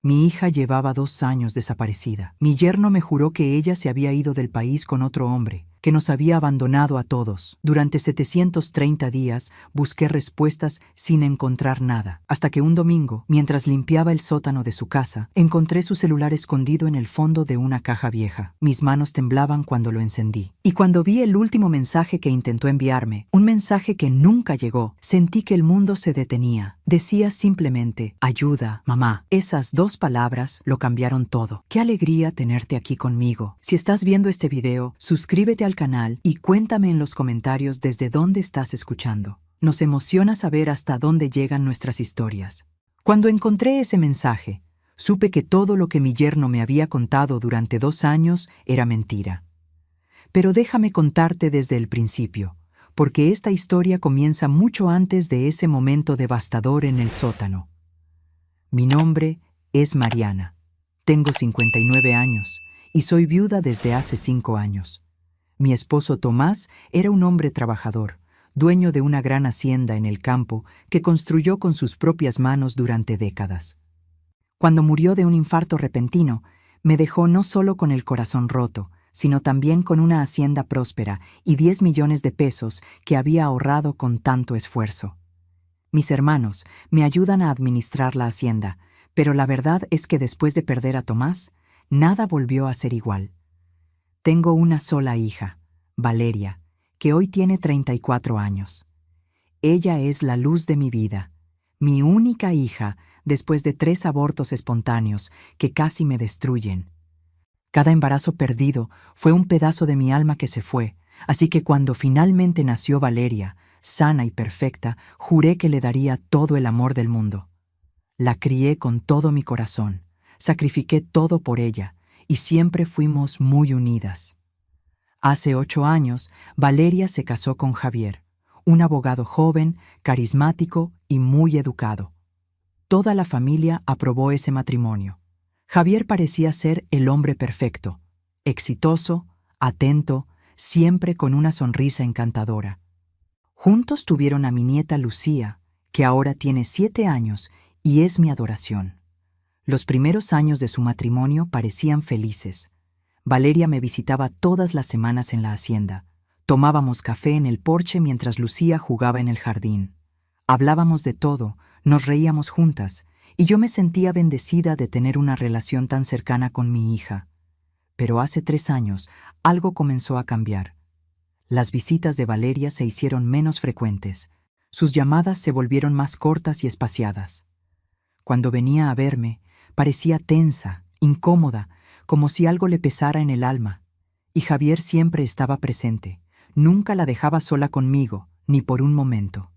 Mi hija llevaba 2 años desaparecida. Mi yerno me juró que ella se había ido del país con otro hombre, que nos había abandonado a todos. Durante 730 días busqué respuestas sin encontrar nada, hasta que un domingo, mientras limpiaba el sótano de su casa, encontré su celular escondido en el fondo de una caja vieja. Mis manos temblaban cuando lo encendí. Y cuando vi el último mensaje que intentó enviarme, un mensaje que nunca llegó, sentí que el mundo se detenía. Decía simplemente, ayuda, mamá. Esas 2 palabras lo cambiaron todo. Qué alegría tenerte aquí conmigo. Si estás viendo este video, suscríbete al canal y cuéntame en los comentarios desde dónde estás escuchando. Nos emociona saber hasta dónde llegan nuestras historias. Cuando encontré ese mensaje, supe que todo lo que mi yerno me había contado durante 2 años era mentira. Pero déjame contarte desde el principio, porque esta historia comienza mucho antes de ese momento devastador en el sótano. Mi nombre es Mariana. Tengo 59 años y soy viuda desde hace 5 años. Mi esposo Tomás era un hombre trabajador, dueño de una gran hacienda en el campo que construyó con sus propias manos durante décadas. Cuando murió de un infarto repentino, me dejó no solo con el corazón roto, sino también con una hacienda próspera y 10 millones de pesos que había ahorrado con tanto esfuerzo. Mis hermanos me ayudan a administrar la hacienda, pero la verdad es que después de perder a Tomás, nada volvió a ser igual. Tengo una sola hija, Valeria, que hoy tiene 34 años. Ella es la luz de mi vida, mi única hija después de 3 abortos espontáneos que casi me destruyen. Cada embarazo perdido fue un pedazo de mi alma que se fue, así que cuando finalmente nació Valeria, sana y perfecta, juré que le daría todo el amor del mundo. La crié con todo mi corazón, sacrifiqué todo por ella, y siempre fuimos muy unidas. Hace 8 años, Valeria se casó con Javier, un abogado joven, carismático y muy educado. Toda la familia aprobó ese matrimonio. Javier parecía ser el hombre perfecto, exitoso, atento, siempre con una sonrisa encantadora. Juntos tuvieron a mi nieta Lucía, que ahora tiene 7 años y es mi adoración. Los primeros años de su matrimonio parecían felices. Valeria me visitaba todas las semanas en la hacienda. Tomábamos café en el porche mientras Lucía jugaba en el jardín. Hablábamos de todo, nos reíamos juntas, y yo me sentía bendecida de tener una relación tan cercana con mi hija. Pero hace 3 años, algo comenzó a cambiar. Las visitas de Valeria se hicieron menos frecuentes. Sus llamadas se volvieron más cortas y espaciadas. Cuando venía a verme, parecía tensa, incómoda, como si algo le pesara en el alma. Y Javier siempre estaba presente. Nunca la dejaba sola conmigo, ni por un momento.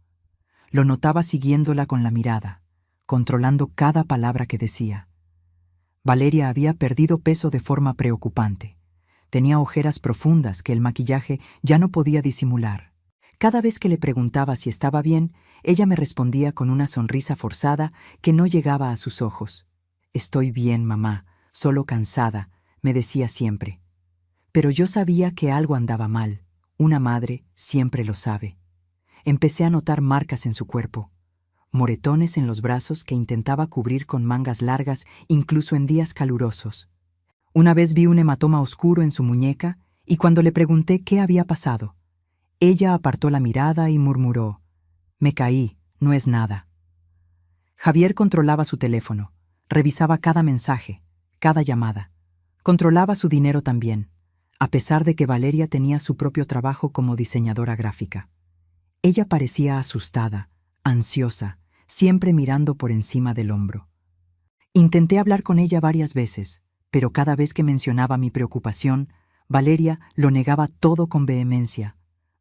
Lo notaba siguiéndola con la mirada, controlando cada palabra que decía. Valeria había perdido peso de forma preocupante. Tenía ojeras profundas que el maquillaje ya no podía disimular. Cada vez que le preguntaba si estaba bien, ella me respondía con una sonrisa forzada que no llegaba a sus ojos. «Estoy bien, mamá, solo cansada», me decía siempre. Pero yo sabía que algo andaba mal. Una madre siempre lo sabe. Empecé a notar marcas en su cuerpo, moretones en los brazos que intentaba cubrir con mangas largas incluso en días calurosos. Una vez vi un hematoma oscuro en su muñeca y cuando le pregunté qué había pasado, ella apartó la mirada y murmuró, «Me caí, no es nada». Javier controlaba su teléfono, revisaba cada mensaje, cada llamada. Controlaba su dinero también, a pesar de que Valeria tenía su propio trabajo como diseñadora gráfica. Ella parecía asustada, ansiosa, siempre mirando por encima del hombro. Intenté hablar con ella varias veces, pero cada vez que mencionaba mi preocupación, Valeria lo negaba todo con vehemencia.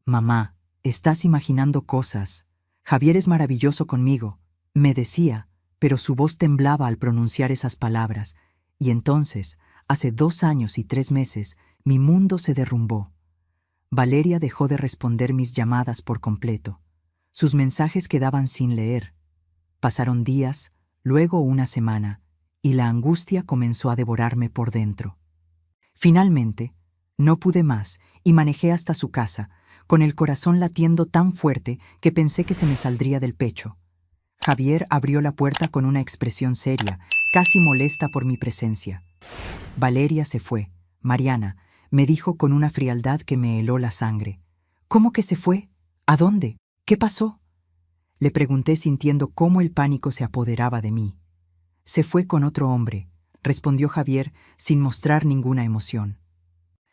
«Mamá, estás imaginando cosas. Javier es maravilloso conmigo», me decía, pero su voz temblaba al pronunciar esas palabras, y entonces, hace 2 años y 3 meses, mi mundo se derrumbó. Valeria dejó de responder mis llamadas por completo. Sus mensajes quedaban sin leer. Pasaron días, luego una semana, y la angustia comenzó a devorarme por dentro. Finalmente, no pude más y manejé hasta su casa, con el corazón latiendo tan fuerte que pensé que se me saldría del pecho. Javier abrió la puerta con una expresión seria, casi molesta por mi presencia. Valeria se fue. Mariana, me dijo con una frialdad que me heló la sangre. ¿Cómo que se fue? ¿A dónde? ¿Qué pasó? Le pregunté sintiendo cómo el pánico se apoderaba de mí. Se fue con otro hombre, respondió Javier sin mostrar ninguna emoción.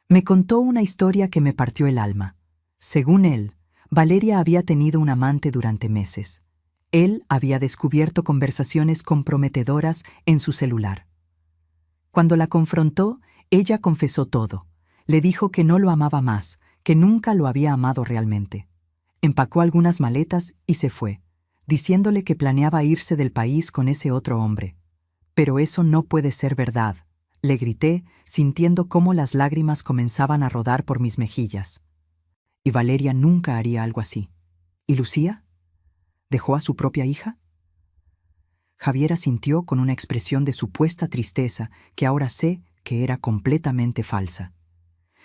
Me contó una historia que me partió el alma. Según él, Valeria había tenido un amante durante meses. Él había descubierto conversaciones comprometedoras en su celular. Cuando la confrontó, ella confesó todo. Le dijo que no lo amaba más, que nunca lo había amado realmente. Empacó algunas maletas y se fue, diciéndole que planeaba irse del país con ese otro hombre. Pero eso no puede ser verdad, le grité, sintiendo cómo las lágrimas comenzaban a rodar por mis mejillas. Y Valeria nunca haría algo así. ¿Y Lucía? ¿Dejó a su propia hija? Javier asintió con una expresión de supuesta tristeza que ahora sé que era completamente falsa.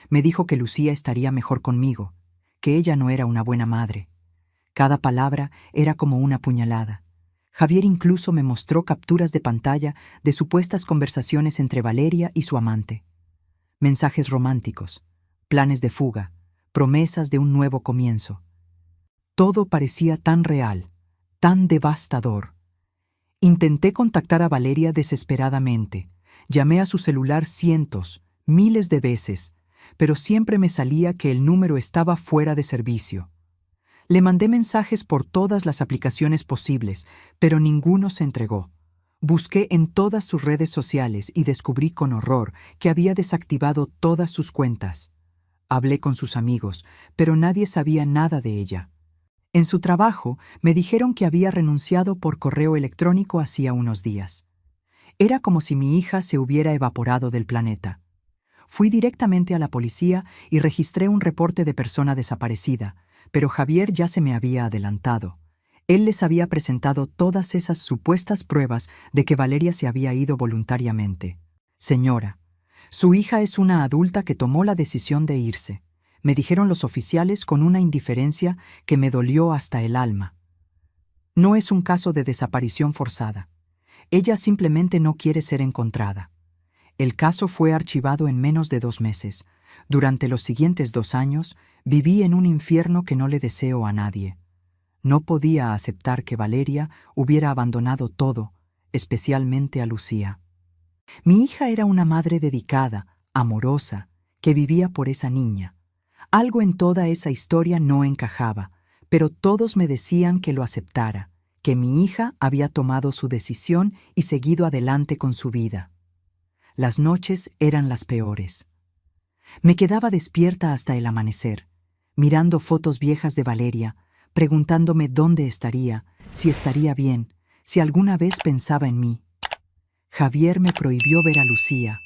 Me dijo que Lucía estaría mejor conmigo, que ella no era una buena madre. Cada palabra era como una puñalada. Javier incluso me mostró capturas de pantalla de supuestas conversaciones entre Valeria y su amante. Mensajes románticos, planes de fuga, promesas de un nuevo comienzo. Todo parecía tan real, tan devastador. Intenté contactar a Valeria desesperadamente. Llamé a su celular cientos, miles de veces, pero siempre me salía que el número estaba fuera de servicio. Le mandé mensajes por todas las aplicaciones posibles, pero ninguno se entregó. Busqué en todas sus redes sociales y descubrí con horror que había desactivado todas sus cuentas. Hablé con sus amigos, pero nadie sabía nada de ella. En su trabajo me dijeron que había renunciado por correo electrónico hacía unos días. Era como si mi hija se hubiera evaporado del planeta. Fui directamente a la policía y registré un reporte de persona desaparecida, pero Javier ya se me había adelantado. Él les había presentado todas esas supuestas pruebas de que Valeria se había ido voluntariamente. Señora, su hija es una adulta que tomó la decisión de irse, me dijeron los oficiales con una indiferencia que me dolió hasta el alma. No es un caso de desaparición forzada. Ella simplemente no quiere ser encontrada. El caso fue archivado en menos de 2 meses. Durante los siguientes 2 años, viví en un infierno que no le deseo a nadie. No podía aceptar que Valeria hubiera abandonado todo, especialmente a Lucía. Mi hija era una madre dedicada, amorosa, que vivía por esa niña. Algo en toda esa historia no encajaba, pero todos me decían que lo aceptara, que mi hija había tomado su decisión y seguido adelante con su vida. Las noches eran las peores. Me quedaba despierta hasta el amanecer, mirando fotos viejas de Valeria, preguntándome dónde estaría, si estaría bien, si alguna vez pensaba en mí. Javier me prohibió ver a Lucía.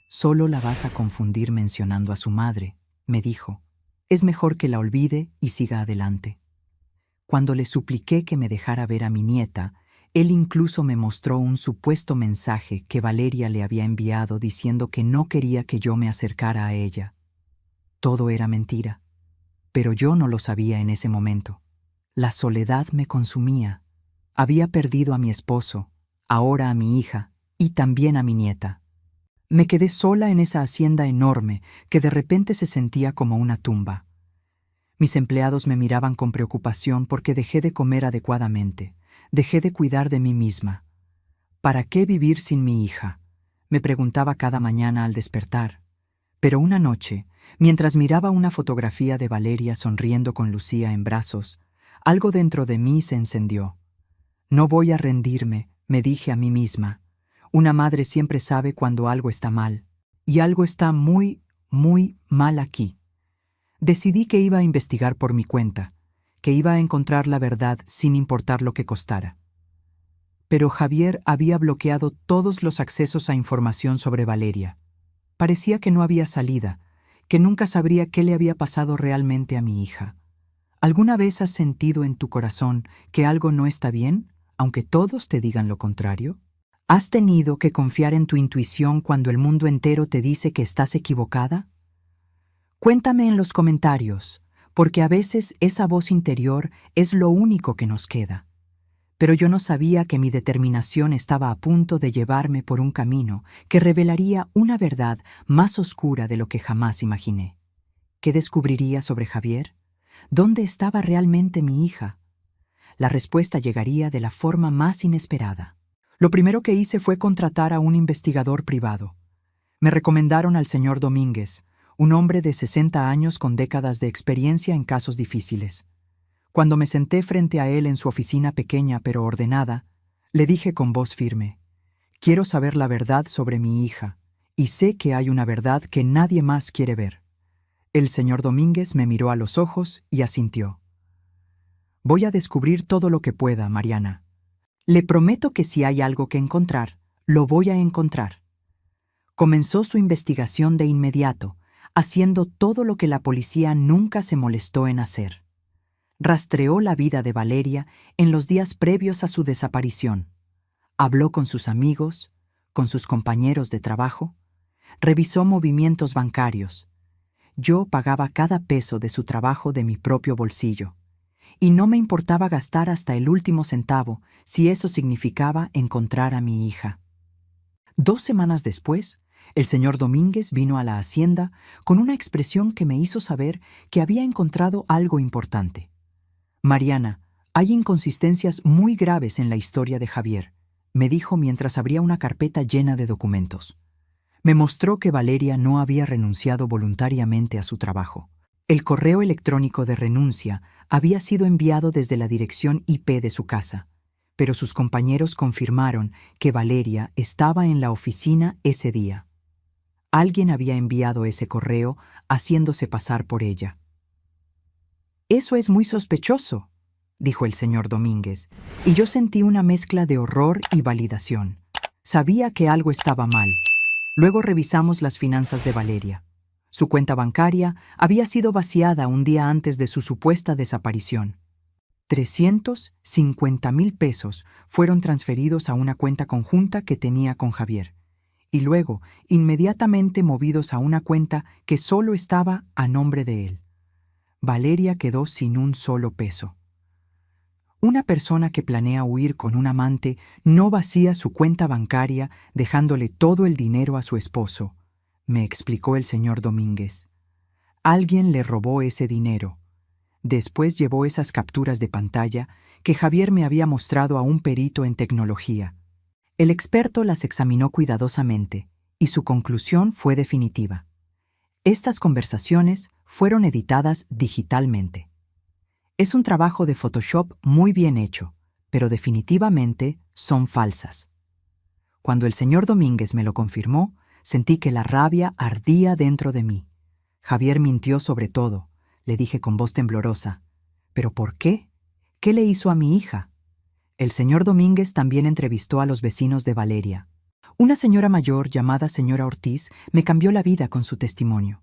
Solo la vas a confundir mencionando a su madre, me dijo. Es mejor que la olvide y siga adelante. Cuando le supliqué que me dejara ver a mi nieta, él incluso me mostró un supuesto mensaje que Valeria le había enviado diciendo que no quería que yo me acercara a ella. Todo era mentira, pero yo no lo sabía en ese momento. La soledad me consumía. Había perdido a mi esposo, ahora a mi hija y también a mi nieta. Me quedé sola en esa hacienda enorme que de repente se sentía como una tumba. Mis empleados me miraban con preocupación porque dejé de comer adecuadamente, dejé de cuidar de mí misma. ¿Para qué vivir sin mi hija?, me preguntaba cada mañana al despertar. Pero una noche, mientras miraba una fotografía de Valeria sonriendo con Lucía en brazos, algo dentro de mí se encendió. No voy a rendirme, me dije a mí misma. Una madre siempre sabe cuando algo está mal, y algo está muy, muy mal aquí. Decidí que iba a investigar por mi cuenta, que iba a encontrar la verdad sin importar lo que costara. Pero Javier había bloqueado todos los accesos a información sobre Valeria. Parecía que no había salida, que nunca sabría qué le había pasado realmente a mi hija. ¿Alguna vez has sentido en tu corazón que algo no está bien, aunque todos te digan lo contrario? ¿Has tenido que confiar en tu intuición cuando el mundo entero te dice que estás equivocada? Cuéntame en los comentarios, porque a veces esa voz interior es lo único que nos queda. Pero yo no sabía que mi determinación estaba a punto de llevarme por un camino que revelaría una verdad más oscura de lo que jamás imaginé. ¿Qué descubriría sobre Javier? ¿Dónde estaba realmente mi hija? La respuesta llegaría de la forma más inesperada. Lo primero que hice fue contratar a un investigador privado. Me recomendaron al señor Domínguez, un hombre de 60 años con décadas de experiencia en casos difíciles. Cuando me senté frente a él en su oficina pequeña pero ordenada, le dije con voz firme: «Quiero saber la verdad sobre mi hija, y sé que hay una verdad que nadie más quiere ver». El señor Domínguez me miró a los ojos y asintió. «Voy a descubrir todo lo que pueda, Mariana. Le prometo que si hay algo que encontrar, lo voy a encontrar». Comenzó su investigación de inmediato, haciendo todo lo que la policía nunca se molestó en hacer. Rastreó la vida de Valeria en los días previos a su desaparición. Habló con sus amigos, con sus compañeros de trabajo, revisó movimientos bancarios. Yo pagaba cada peso de su trabajo de mi propio bolsillo, y no me importaba gastar hasta el último centavo si eso significaba encontrar a mi hija. 2 semanas después, el señor Domínguez vino a la hacienda con una expresión que me hizo saber que había encontrado algo importante. «Mariana, hay inconsistencias muy graves en la historia de Javier», me dijo mientras abría una carpeta llena de documentos. Me mostró que Valeria no había renunciado voluntariamente a su trabajo. El correo electrónico de renuncia había sido enviado desde la dirección IP de su casa, pero sus compañeros confirmaron que Valeria estaba en la oficina ese día. Alguien había enviado ese correo haciéndose pasar por ella. «Eso es muy sospechoso», dijo el señor Domínguez, y yo sentí una mezcla de horror y validación. Sabía que algo estaba mal. Luego revisamos las finanzas de Valeria. Su cuenta bancaria había sido vaciada un día antes de su supuesta desaparición. 350,000 pesos fueron transferidos a una cuenta conjunta que tenía con Javier, y luego inmediatamente movidos a una cuenta que solo estaba a nombre de él. Valeria quedó sin un solo peso. Una persona que planea huir con un amante no vacía su cuenta bancaria dejándole todo el dinero a su esposo, me explicó el señor Domínguez. Alguien le robó ese dinero. Después llevó esas capturas de pantalla que Javier me había mostrado a un perito en tecnología. El experto las examinó cuidadosamente y su conclusión fue definitiva. Estas conversaciones fueron editadas digitalmente. Es un trabajo de Photoshop muy bien hecho, pero definitivamente son falsas. Cuando el señor Domínguez me lo confirmó, sentí que la rabia ardía dentro de mí. Javier mintió sobre todo, le dije con voz temblorosa. ¿Pero por qué? ¿Qué le hizo a mi hija? El señor Domínguez también entrevistó a los vecinos de Valeria. Una señora mayor llamada señora Ortiz me cambió la vida con su testimonio.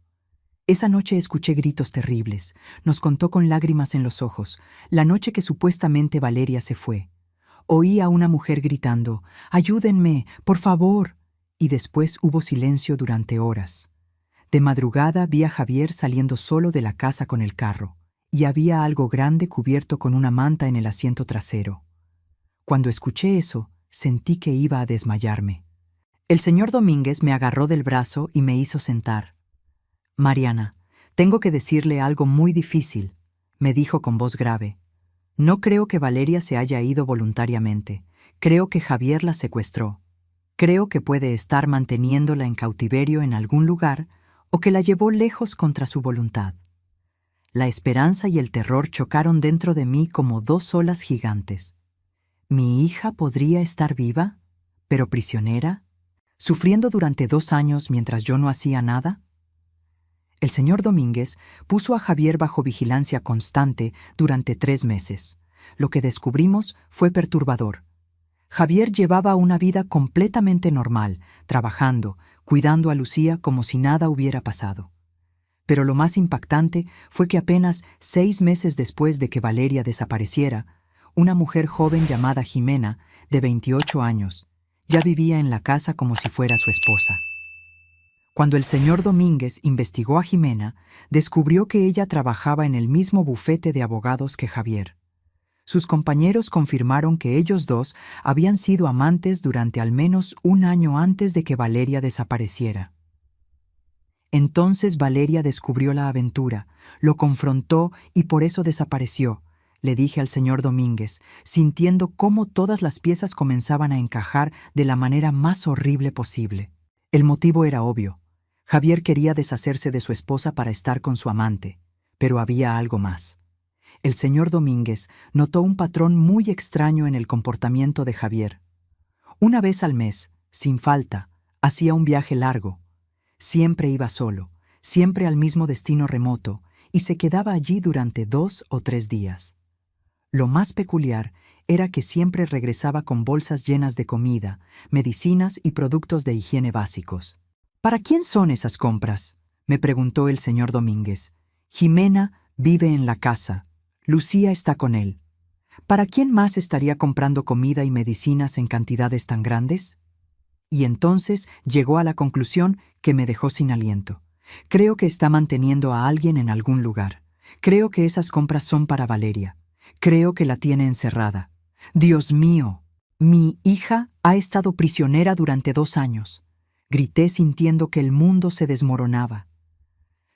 Esa noche escuché gritos terribles. Nos contó con lágrimas en los ojos, la noche que supuestamente Valeria se fue. Oí a una mujer gritando: «¡Ayúdenme, por favor!», y después hubo silencio durante horas. De madrugada vi a Javier saliendo solo de la casa con el carro, y había algo grande cubierto con una manta en el asiento trasero. Cuando escuché eso, sentí que iba a desmayarme. El señor Domínguez me agarró del brazo y me hizo sentar. «Mariana, tengo que decirle algo muy difícil», me dijo con voz grave. «No creo que Valeria se haya ido voluntariamente. Creo que Javier la secuestró. Creo que puede estar manteniéndola en cautiverio en algún lugar o que la llevó lejos contra su voluntad». La esperanza y el terror chocaron dentro de mí como 2 olas gigantes. ¿Mi hija podría estar viva, pero prisionera, sufriendo durante 2 años mientras yo no hacía nada? El señor Domínguez puso a Javier bajo vigilancia constante durante 3 meses. Lo que descubrimos fue perturbador. Javier llevaba una vida completamente normal, trabajando, cuidando a Lucía como si nada hubiera pasado. Pero lo más impactante fue que apenas 6 meses después de que Valeria desapareciera, una mujer joven llamada Jimena, de 28 años, ya vivía en la casa como si fuera su esposa. Cuando el señor Domínguez investigó a Jimena, descubrió que ella trabajaba en el mismo bufete de abogados que Javier. Sus compañeros confirmaron que ellos dos habían sido amantes durante al menos un año antes de que Valeria desapareciera. Entonces Valeria descubrió la aventura, lo confrontó y por eso desapareció, le dije al señor Domínguez, sintiendo cómo todas las piezas comenzaban a encajar de la manera más horrible posible. El motivo era obvio. Javier quería deshacerse de su esposa para estar con su amante, pero había algo más. El señor Domínguez notó un patrón muy extraño en el comportamiento de Javier. Una vez al mes, sin falta, hacía un viaje largo. Siempre iba solo, siempre al mismo destino remoto, y se quedaba allí durante 2 o 3 días. Lo más peculiar era que siempre regresaba con bolsas llenas de comida, medicinas y productos de higiene básicos. ¿Para quién son esas compras?, me preguntó el señor Domínguez. Jimena vive en la casa. Lucía está con él. ¿Para quién más estaría comprando comida y medicinas en cantidades tan grandes? Y entonces llegó a la conclusión que me dejó sin aliento. Creo que está manteniendo a alguien en algún lugar. Creo que esas compras son para Valeria. Creo que la tiene encerrada. ¡Dios mío! Mi hija ha estado prisionera durante 2 años. Grité sintiendo que el mundo se desmoronaba.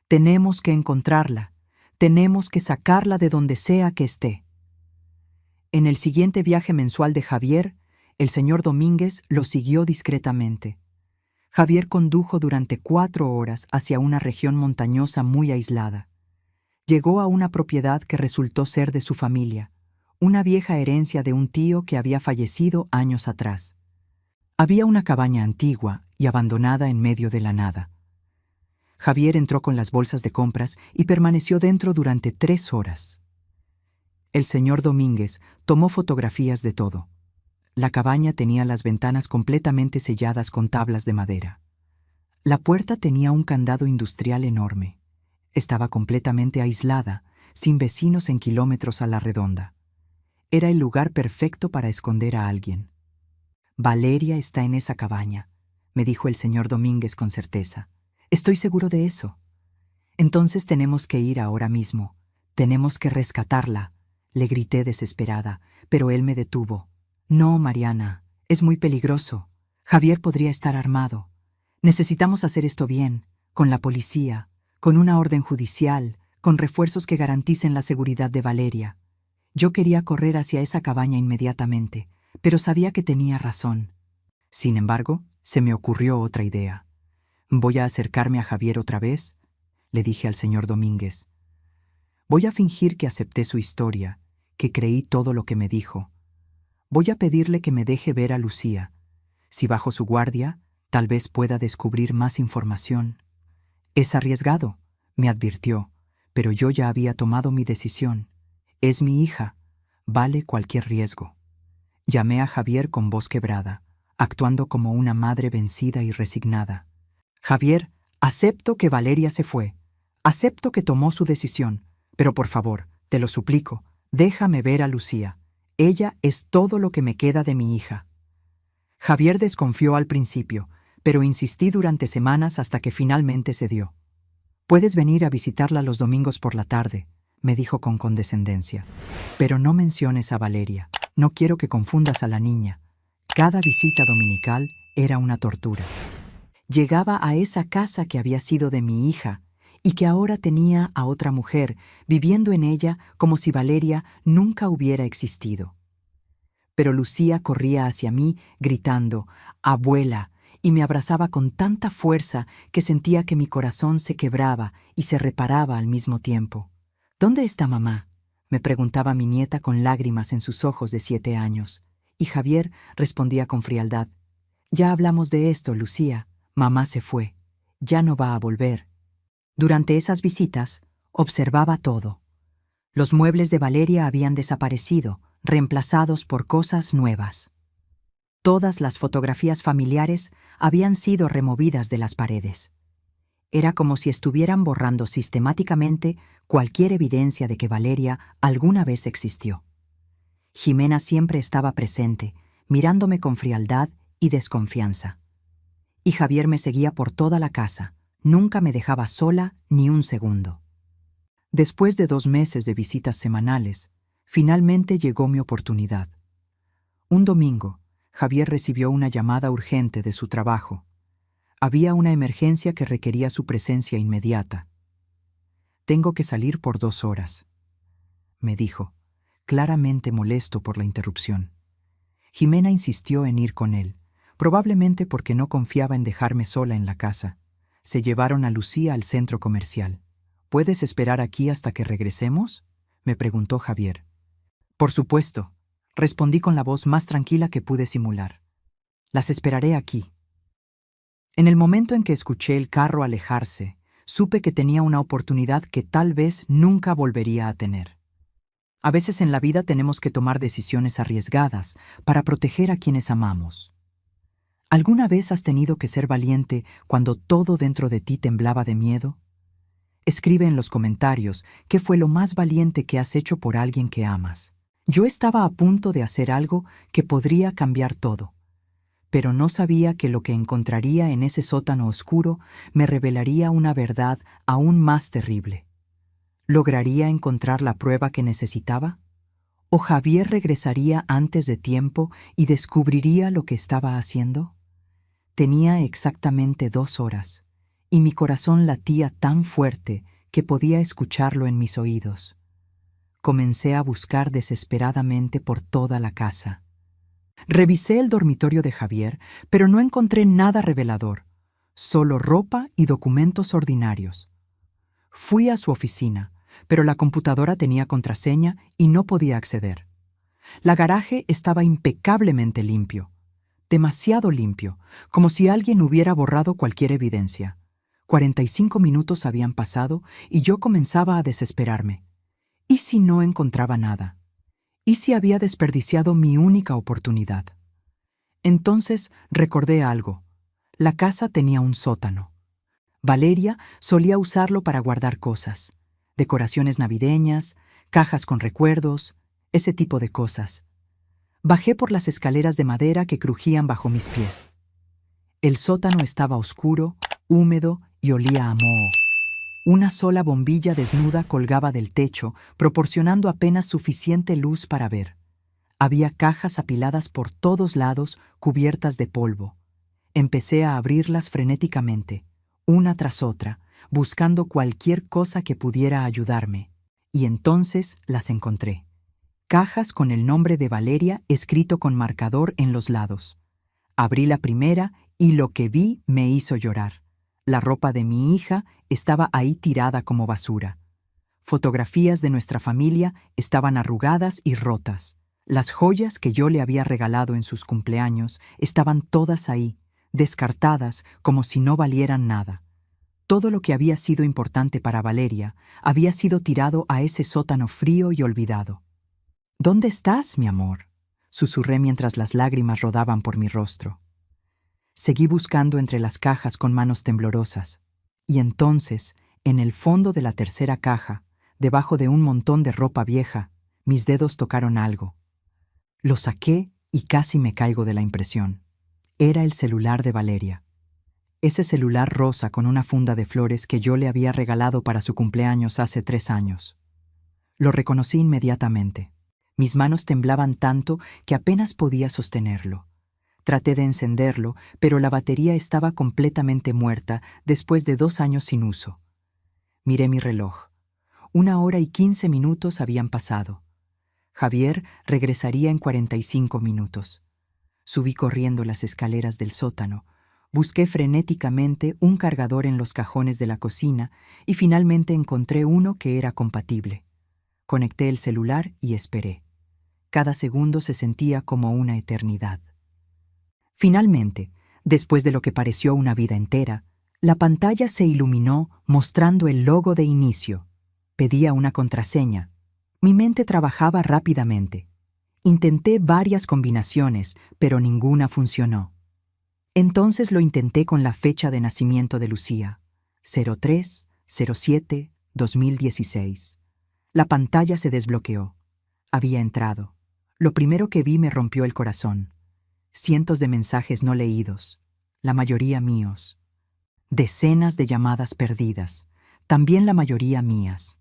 Tenemos que encontrarla. Tenemos que sacarla de donde sea que esté. En el siguiente viaje mensual de Javier, el señor Domínguez lo siguió discretamente. Javier condujo durante 4 horas hacia una región montañosa muy aislada. Llegó a una propiedad que resultó ser de su familia, una vieja herencia de un tío que había fallecido años atrás. Había una cabaña antigua y abandonada en medio de la nada. Javier entró con las bolsas de compras y permaneció dentro durante 3 horas. El señor Domínguez tomó fotografías de todo. La cabaña tenía las ventanas completamente selladas con tablas de madera. La puerta tenía un candado industrial enorme. Estaba completamente aislada, sin vecinos en kilómetros a la redonda. Era el lugar perfecto para esconder a alguien. Valeria está en esa cabaña, me dijo el señor Domínguez con certeza. Estoy seguro de eso. Entonces tenemos que ir ahora mismo. Tenemos que rescatarla, le grité desesperada, pero él me detuvo. No, Mariana, es muy peligroso. Javier podría estar armado. Necesitamos hacer esto bien, con la policía, con una orden judicial, con refuerzos que garanticen la seguridad de Valeria. Yo quería correr hacia esa cabaña inmediatamente, pero sabía que tenía razón. Sin embargo, se me ocurrió otra idea. «Voy a acercarme a Javier otra vez», le dije al señor Domínguez. «Voy a fingir que acepté su historia, que creí todo lo que me dijo. Voy a pedirle que me deje ver a Lucía. Si bajo su guardia, tal vez pueda descubrir más información». «Es arriesgado», me advirtió, pero yo ya había tomado mi decisión. «Es mi hija. Vale cualquier riesgo». Llamé a Javier con voz quebrada, actuando como una madre vencida y resignada. «Javier, acepto que Valeria se fue. Acepto que tomó su decisión. Pero por favor, te lo suplico, déjame ver a Lucía. Ella es todo lo que me queda de mi hija». Javier desconfió al principio, pero insistí durante semanas hasta que finalmente cedió. «Puedes venir a visitarla los domingos por la tarde», me dijo con condescendencia. «Pero no menciones a Valeria. No quiero que confundas a la niña». Cada visita dominical era una tortura. Llegaba a esa casa que había sido de mi hija y que ahora tenía a otra mujer viviendo en ella como si Valeria nunca hubiera existido. Pero Lucía corría hacia mí gritando «Abuela», y me abrazaba con tanta fuerza que sentía que mi corazón se quebraba y se reparaba al mismo tiempo. «¿Dónde está mamá?», me preguntaba mi nieta con lágrimas en sus ojos de 7 años. Y Javier respondía con frialdad: «Ya hablamos de esto, Lucía. Mamá se fue. Ya no va a volver». Durante esas visitas, observaba todo. Los muebles de Valeria habían desaparecido, reemplazados por cosas nuevas. Todas las fotografías familiares habían sido removidas de las paredes. Era como si estuvieran borrando sistemáticamente cualquier evidencia de que Valeria alguna vez existió. Jimena siempre estaba presente, mirándome con frialdad y desconfianza. Y Javier me seguía por toda la casa. Nunca me dejaba sola ni un segundo. Después de 2 meses de visitas semanales, Finalmente llegó mi oportunidad. Un domingo, Javier recibió una llamada urgente de su trabajo. Había una emergencia que requería su presencia inmediata. «Tengo que salir por 2 horas», me dijo, claramente molesto por la interrupción. Jimena insistió en ir con él, probablemente porque no confiaba en dejarme sola en la casa. Se llevaron a Lucía al centro comercial. «¿Puedes esperar aquí hasta que regresemos?», me preguntó Javier. «Por supuesto», respondí con la voz más tranquila que pude simular. «Las esperaré aquí». En el momento en que escuché el carro alejarse, supe que tenía una oportunidad que tal vez nunca volvería a tener. A veces en la vida tenemos que tomar decisiones arriesgadas para proteger a quienes amamos. ¿Alguna vez has tenido que ser valiente cuando todo dentro de ti temblaba de miedo? Escribe en los comentarios qué fue lo más valiente que has hecho por alguien que amas. Yo estaba a punto de hacer algo que podría cambiar todo, pero no sabía que lo que encontraría en ese sótano oscuro me revelaría una verdad aún más terrible. ¿Lograría encontrar la prueba que necesitaba? ¿O Javier regresaría antes de tiempo y descubriría lo que estaba haciendo? Tenía exactamente 2 horas, y mi corazón latía tan fuerte que podía escucharlo en mis oídos. Comencé a buscar desesperadamente por toda la casa. Revisé el dormitorio de Javier, pero no encontré nada revelador, solo ropa y documentos ordinarios. Fui a su oficina, pero la computadora tenía contraseña y no podía acceder. La garaje estaba impecablemente limpio, demasiado limpio, como si alguien hubiera borrado cualquier evidencia. 45 minutos habían pasado y yo comenzaba a desesperarme. ¿Y si no encontraba nada? ¿Y si había desperdiciado mi única oportunidad? Entonces recordé algo. La casa tenía un sótano. Valeria solía usarlo para guardar cosas, decoraciones navideñas, cajas con recuerdos, ese tipo de cosas. Bajé por las escaleras de madera que crujían bajo mis pies. El sótano estaba oscuro, húmedo y olía a moho. Una sola bombilla desnuda colgaba del techo, proporcionando apenas suficiente luz para ver. Había cajas apiladas por todos lados, cubiertas de polvo. Empecé a abrirlas frenéticamente, una tras otra, buscando cualquier cosa que pudiera ayudarme. Y entonces las encontré. Cajas con el nombre de Valeria escrito con marcador en los lados. Abrí la primera y lo que vi me hizo llorar. La ropa de mi hija estaba ahí tirada como basura. Fotografías de nuestra familia estaban arrugadas y rotas. Las joyas que yo le había regalado en sus cumpleaños estaban todas ahí, descartadas como si no valieran nada. Todo lo que había sido importante para Valeria había sido tirado a ese sótano frío y olvidado. «¿Dónde estás, mi amor?», susurré mientras las lágrimas rodaban por mi rostro. Seguí buscando entre las cajas con manos temblorosas. Y entonces, en el fondo de la tercera caja, debajo de un montón de ropa vieja, mis dedos tocaron algo. Lo saqué y casi me caigo de la impresión. Era el celular de Valeria. Ese celular rosa con una funda de flores que yo le había regalado para su cumpleaños hace 3 años. Lo reconocí inmediatamente. Mis manos temblaban tanto que apenas podía sostenerlo. Traté de encenderlo, pero la batería estaba completamente muerta después de 2 años sin uso. Miré mi reloj. 1 hora y 15 minutos habían pasado. Javier regresaría en 45 minutos. Subí corriendo las escaleras del sótano. Busqué frenéticamente un cargador en los cajones de la cocina y finalmente encontré uno que era compatible. Conecté el celular y esperé. Cada segundo se sentía como una eternidad. Finalmente, después de lo que pareció una vida entera, la pantalla se iluminó mostrando el logo de inicio. Pedía una contraseña. Mi mente trabajaba rápidamente. Intenté varias combinaciones, pero ninguna funcionó. Entonces lo intenté con la fecha de nacimiento de Lucía, 03/07/2016. La pantalla se desbloqueó. Había entrado. Lo primero que vi me rompió el corazón. Cientos de mensajes no leídos, la mayoría míos. Decenas de llamadas perdidas, también la mayoría mías.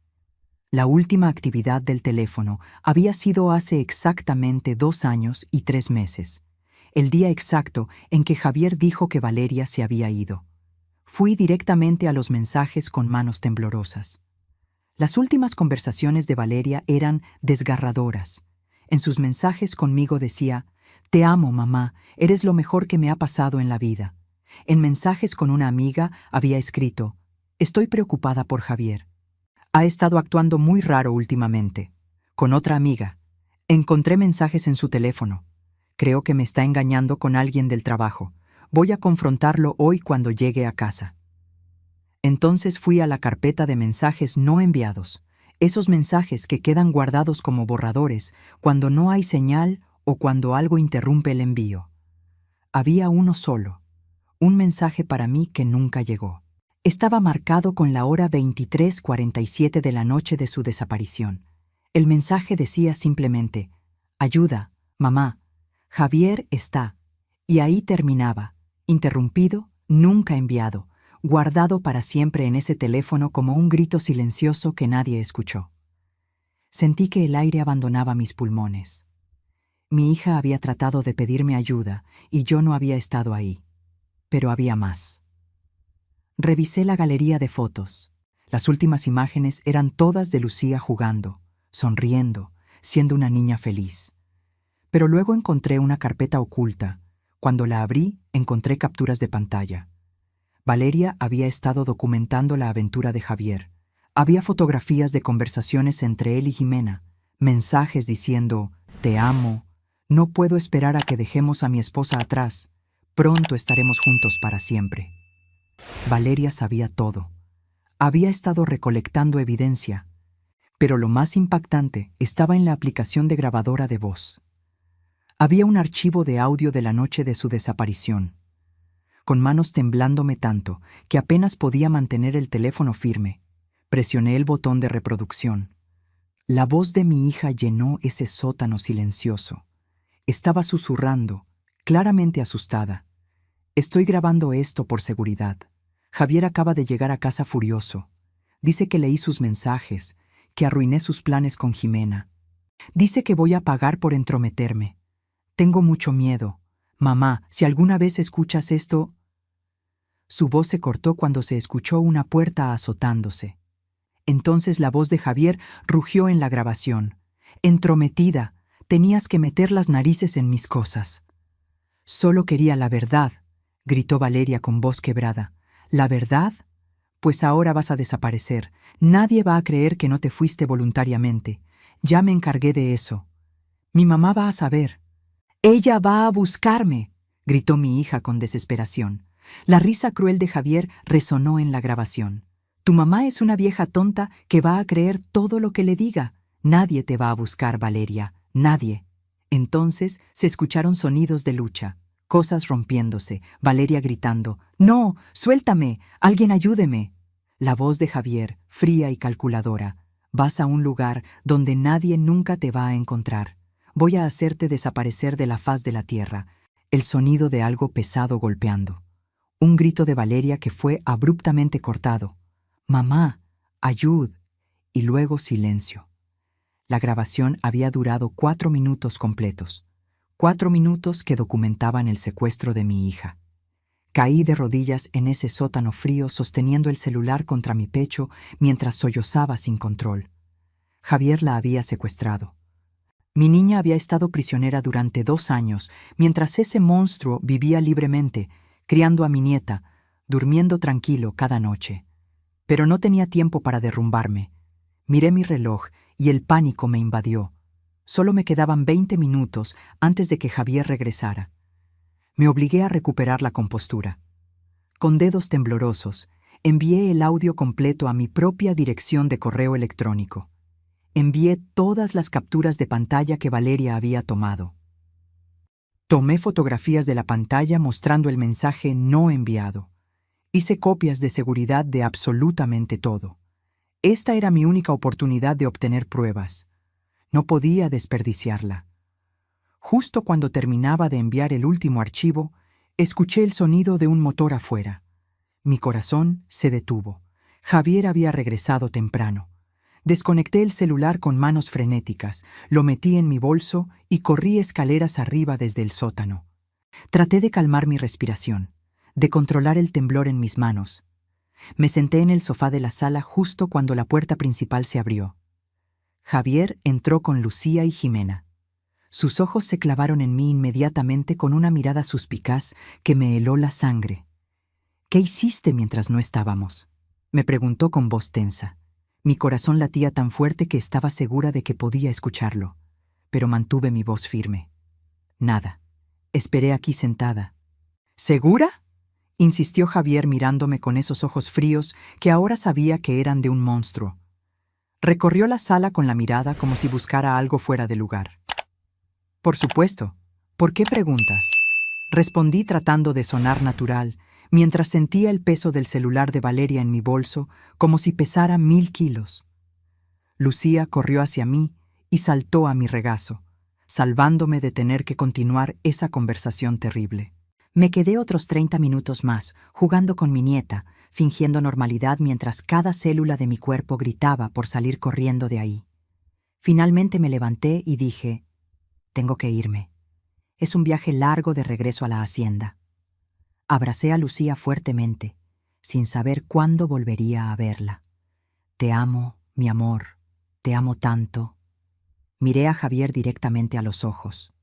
La última actividad del teléfono había sido hace exactamente 2 años y 3 meses, el día exacto en que Javier dijo que Valeria se había ido. Fui directamente a los mensajes con manos temblorosas. Las últimas conversaciones de Valeria eran desgarradoras. En sus mensajes conmigo decía: «Te amo, mamá, eres lo mejor que me ha pasado en la vida». En mensajes con una amiga había escrito: «Estoy preocupada por Javier. Ha estado actuando muy raro últimamente». Con otra amiga: «Encontré mensajes en su teléfono. Creo que me está engañando con alguien del trabajo. Voy a confrontarlo hoy cuando llegue a casa». Entonces fui a la carpeta de mensajes no enviados, esos mensajes que quedan guardados como borradores cuando no hay señal o cuando algo interrumpe el envío. Había uno solo, un mensaje para mí que nunca llegó. Estaba marcado con la hora 23:47 de la noche de su desaparición. El mensaje decía simplemente: «Ayuda, mamá, Javier está». Y ahí terminaba, interrumpido, nunca enviado, guardado para siempre en ese teléfono como un grito silencioso que nadie escuchó. Sentí que el aire abandonaba mis pulmones. Mi hija había tratado de pedirme ayuda y yo no había estado ahí. Pero había más. Revisé la galería de fotos. Las últimas imágenes eran todas de Lucía jugando, sonriendo, siendo una niña feliz. Pero luego encontré una carpeta oculta. Cuando la abrí, encontré capturas de pantalla. Valeria había estado documentando la aventura de Javier. Había fotografías de conversaciones entre él y Jimena, mensajes diciendo: «Te amo, no puedo esperar a que dejemos a mi esposa atrás, pronto estaremos juntos para siempre». Valeria sabía todo. Había estado recolectando evidencia, pero lo más impactante estaba en la aplicación de grabadora de voz. Había un archivo de audio de la noche de su desaparición. Con manos temblándome tanto que apenas podía mantener el teléfono firme, presioné el botón de reproducción. La voz de mi hija llenó ese sótano silencioso. Estaba susurrando, claramente asustada: «Estoy grabando esto por seguridad. Javier acaba de llegar a casa furioso. Dice que leí sus mensajes, que arruiné sus planes con Jimena. Dice que voy a pagar por entrometerme. Tengo mucho miedo. Mamá, si alguna vez escuchas esto...». Su voz se cortó cuando se escuchó una puerta azotándose. Entonces la voz de Javier rugió en la grabación: «Entrometida, tenías que meter las narices en mis cosas». «Solo quería la verdad», gritó Valeria con voz quebrada. «¿La verdad? Pues ahora vas a desaparecer. Nadie va a creer que no te fuiste voluntariamente. Ya me encargué de eso. Mi mamá va a saber». «Ella va a buscarme», gritó mi hija con desesperación. La risa cruel de Javier resonó en la grabación. «Tu mamá es una vieja tonta que va a creer todo lo que le diga. Nadie te va a buscar, Valeria, nadie». Entonces se escucharon sonidos de lucha, cosas rompiéndose, Valeria gritando: «¡No! ¡Suéltame! ¡Alguien ayúdeme!». La voz de Javier, fría y calculadora: «Vas a un lugar donde nadie nunca te va a encontrar. Voy a hacerte desaparecer de la faz de la tierra». El sonido de algo pesado golpeando. Un grito de Valeria que fue abruptamente cortado: «¡Mamá! ¡Ayud!». Y luego silencio. La grabación había durado 4 minutos completos. 4 minutos que documentaban el secuestro de mi hija. Caí de rodillas en ese sótano frío sosteniendo el celular contra mi pecho mientras sollozaba sin control. Javier la había secuestrado. Mi niña había estado prisionera durante 2 años, mientras ese monstruo vivía libremente, criando a mi nieta, durmiendo tranquilo cada noche. Pero no tenía tiempo para derrumbarme. Miré mi reloj y el pánico me invadió. Solo me quedaban 20 minutos antes de que Javier regresara. Me obligué a recuperar la compostura. Con dedos temblorosos, envié el audio completo a mi propia dirección de correo electrónico. Envié todas las capturas de pantalla que Valeria había tomado. Tomé fotografías de la pantalla mostrando el mensaje no enviado. Hice copias de seguridad de absolutamente todo. Esta era mi única oportunidad de obtener pruebas. No podía desperdiciarla. Justo cuando terminaba de enviar el último archivo, escuché el sonido de un motor afuera. Mi corazón se detuvo. Javier había regresado temprano. Desconecté el celular con manos frenéticas, lo metí en mi bolso y corrí escaleras arriba desde el sótano. Traté de calmar mi respiración, de controlar el temblor en mis manos. Me senté en el sofá de la sala justo cuando la puerta principal se abrió. Javier entró con Lucía y Jimena. Sus ojos se clavaron en mí inmediatamente con una mirada suspicaz que me heló la sangre. «¿Qué hiciste mientras no estábamos?», me preguntó con voz tensa. Mi corazón latía tan fuerte que estaba segura de que podía escucharlo, pero mantuve mi voz firme. «Nada. Esperé aquí sentada». «¿Segura?», insistió Javier mirándome con esos ojos fríos que ahora sabía que eran de un monstruo. Recorrió la sala con la mirada como si buscara algo fuera de lugar. «Por supuesto. ¿Por qué preguntas?», respondí tratando de sonar natural, mientras sentía el peso del celular de Valeria en mi bolso como si pesara 1000 kilos. Lucía corrió hacia mí y saltó a mi regazo, salvándome de tener que continuar esa conversación terrible. Me quedé otros 30 minutos más, jugando con mi nieta, fingiendo normalidad mientras cada célula de mi cuerpo gritaba por salir corriendo de ahí. Finalmente me levanté y dije, «Tengo que irme. Es un viaje largo de regreso a la hacienda». Abracé a Lucía fuertemente, sin saber cuándo volvería a verla. «Te amo, mi amor, te amo tanto». Miré a Javier directamente a los ojos.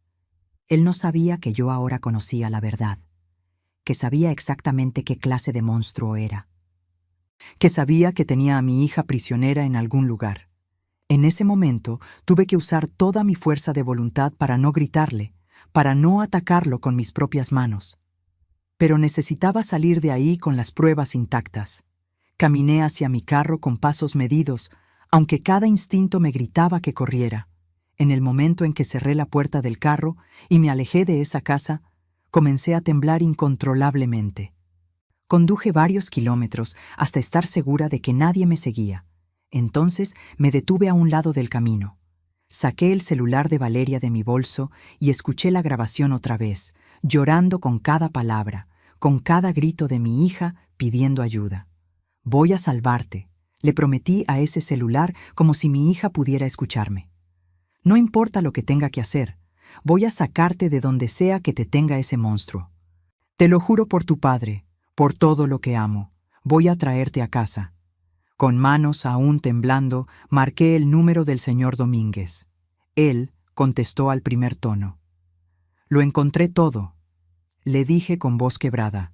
Él no sabía que yo ahora conocía la verdad, que sabía exactamente qué clase de monstruo era, que sabía que tenía a mi hija prisionera en algún lugar. En ese momento tuve que usar toda mi fuerza de voluntad para no gritarle, para no atacarlo con mis propias manos. Pero necesitaba salir de ahí con las pruebas intactas. Caminé hacia mi carro con pasos medidos, aunque cada instinto me gritaba que corriera. En el momento en que cerré la puerta del carro y me alejé de esa casa, comencé a temblar incontrolablemente. Conduje varios kilómetros hasta estar segura de que nadie me seguía. Entonces me detuve a un lado del camino. Saqué el celular de Valeria de mi bolso y escuché la grabación otra vez, llorando con cada palabra, con cada grito de mi hija pidiendo ayuda. «Voy a salvarte», le prometí a ese celular como si mi hija pudiera escucharme. «No importa lo que tenga que hacer, voy a sacarte de donde sea que te tenga ese monstruo. Te lo juro por tu padre, por todo lo que amo, voy a traerte a casa». Con manos aún temblando, marqué el número del señor Domínguez. Él contestó al primer tono. «Lo encontré todo», le dije con voz quebrada.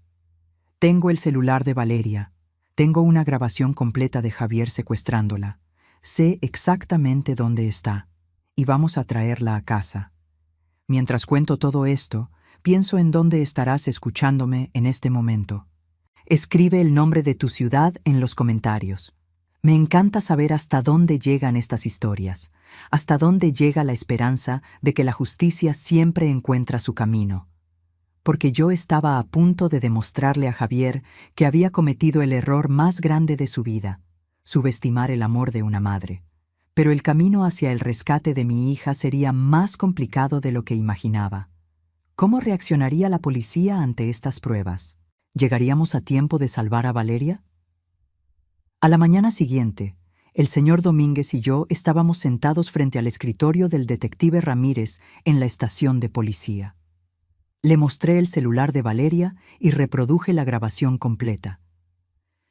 «Tengo el celular de Valeria. Tengo una grabación completa de Javier secuestrándola. Sé exactamente dónde está, y vamos a traerla a casa. Mientras cuento todo esto, pienso en dónde estarás escuchándome en este momento. Escribe el nombre de tu ciudad en los comentarios. Me encanta saber hasta dónde llegan estas historias, hasta dónde llega la esperanza de que la justicia siempre encuentra su camino. Porque yo estaba a punto de demostrarle a Javier que había cometido el error más grande de su vida, subestimar el amor de una madre. Pero el camino hacia el rescate de mi hija sería más complicado de lo que imaginaba. ¿Cómo reaccionaría la policía ante estas pruebas? ¿Llegaríamos a tiempo de salvar a Valeria? A la mañana siguiente, el señor Domínguez y yo estábamos sentados frente al escritorio del detective Ramírez en la estación de policía. Le mostré el celular de Valeria y reproduje la grabación completa.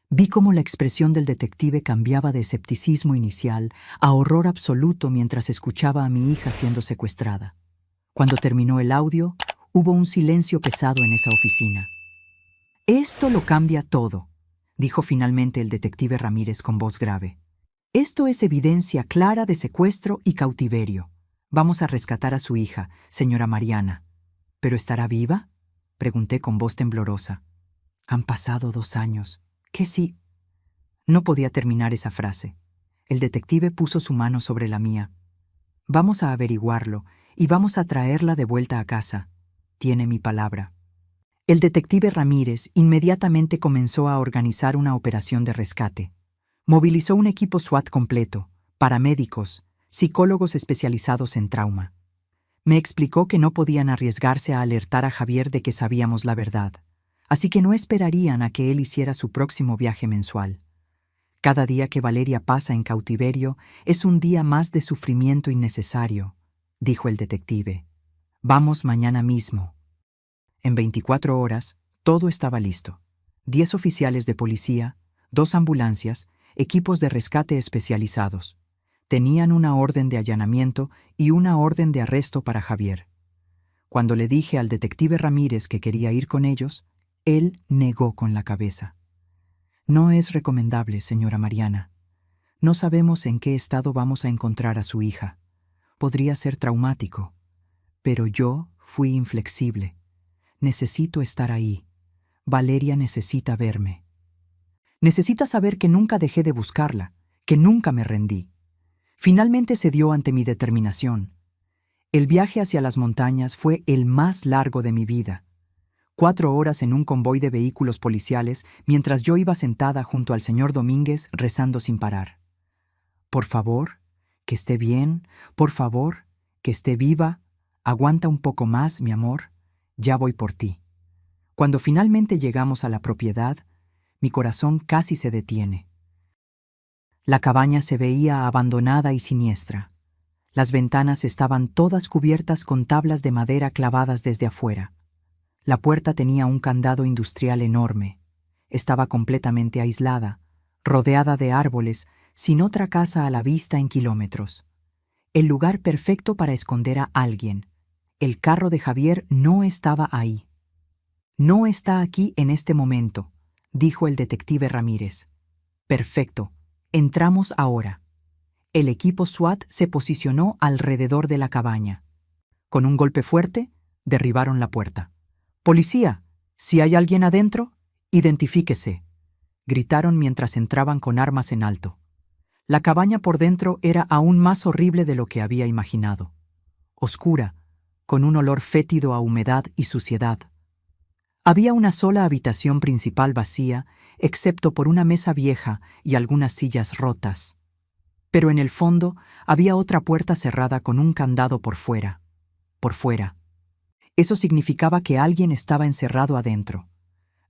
Vi cómo la expresión del detective cambiaba de escepticismo inicial a horror absoluto mientras escuchaba a mi hija siendo secuestrada. Cuando terminó el audio, hubo un silencio pesado en esa oficina. «Esto lo cambia todo», dijo finalmente el detective Ramírez con voz grave. «Esto es evidencia clara de secuestro y cautiverio. Vamos a rescatar a su hija, señora Mariana». «¿Pero estará viva?», pregunté con voz temblorosa. «Han pasado 2 años. ¿Qué sí?» No podía terminar esa frase. El detective puso su mano sobre la mía. «Vamos a averiguarlo y vamos a traerla de vuelta a casa. Tiene mi palabra». El detective Ramírez inmediatamente comenzó a organizar una operación de rescate. Movilizó un equipo SWAT completo, paramédicos, psicólogos especializados en trauma. Me explicó que no podían arriesgarse a alertar a Javier de que sabíamos la verdad, así que no esperarían a que él hiciera su próximo viaje mensual. Cada día que Valeria pasa en cautiverio es un día más de sufrimiento innecesario, dijo el detective. Vamos mañana mismo. En 24 horas, todo estaba listo. 10 oficiales de policía, 2 ambulancias, equipos de rescate especializados. Tenían una orden de allanamiento y una orden de arresto para Javier. Cuando le dije al detective Ramírez que quería ir con ellos, él negó con la cabeza. No es recomendable, señora Mariana. No sabemos en qué estado vamos a encontrar a su hija. Podría ser traumático. Pero yo fui inflexible. Necesito estar ahí. Valeria necesita verme. Necesita saber que nunca dejé de buscarla, que nunca me rendí. Finalmente se dio ante mi determinación. El viaje hacia las montañas fue el más largo de mi vida. 4 horas en un convoy de vehículos policiales mientras yo iba sentada junto al señor Domínguez rezando sin parar. Por favor, que esté bien, por favor, que esté viva, aguanta un poco más, mi amor, ya voy por ti. Cuando finalmente llegamos a la propiedad, mi corazón casi se detiene. La cabaña se veía abandonada y siniestra. Las ventanas estaban todas cubiertas con tablas de madera clavadas desde afuera. La puerta tenía un candado industrial enorme. Estaba completamente aislada, rodeada de árboles, sin otra casa a la vista en kilómetros. El lugar perfecto para esconder a alguien. El carro de Javier no estaba ahí. No está aquí en este momento, dijo el detective Ramírez. Perfecto. Entramos ahora. El equipo SWAT se posicionó alrededor de la cabaña. Con un golpe fuerte, derribaron la puerta. «Policía, si hay alguien adentro, identifíquese», gritaron mientras entraban con armas en alto. La cabaña por dentro era aún más horrible de lo que había imaginado. Oscura, con un olor fétido a humedad y suciedad. Había una sola habitación principal vacía, excepto por una mesa vieja y algunas sillas rotas. Pero en el fondo había otra puerta cerrada con un candado por fuera. Por fuera. Eso significaba que alguien estaba encerrado adentro.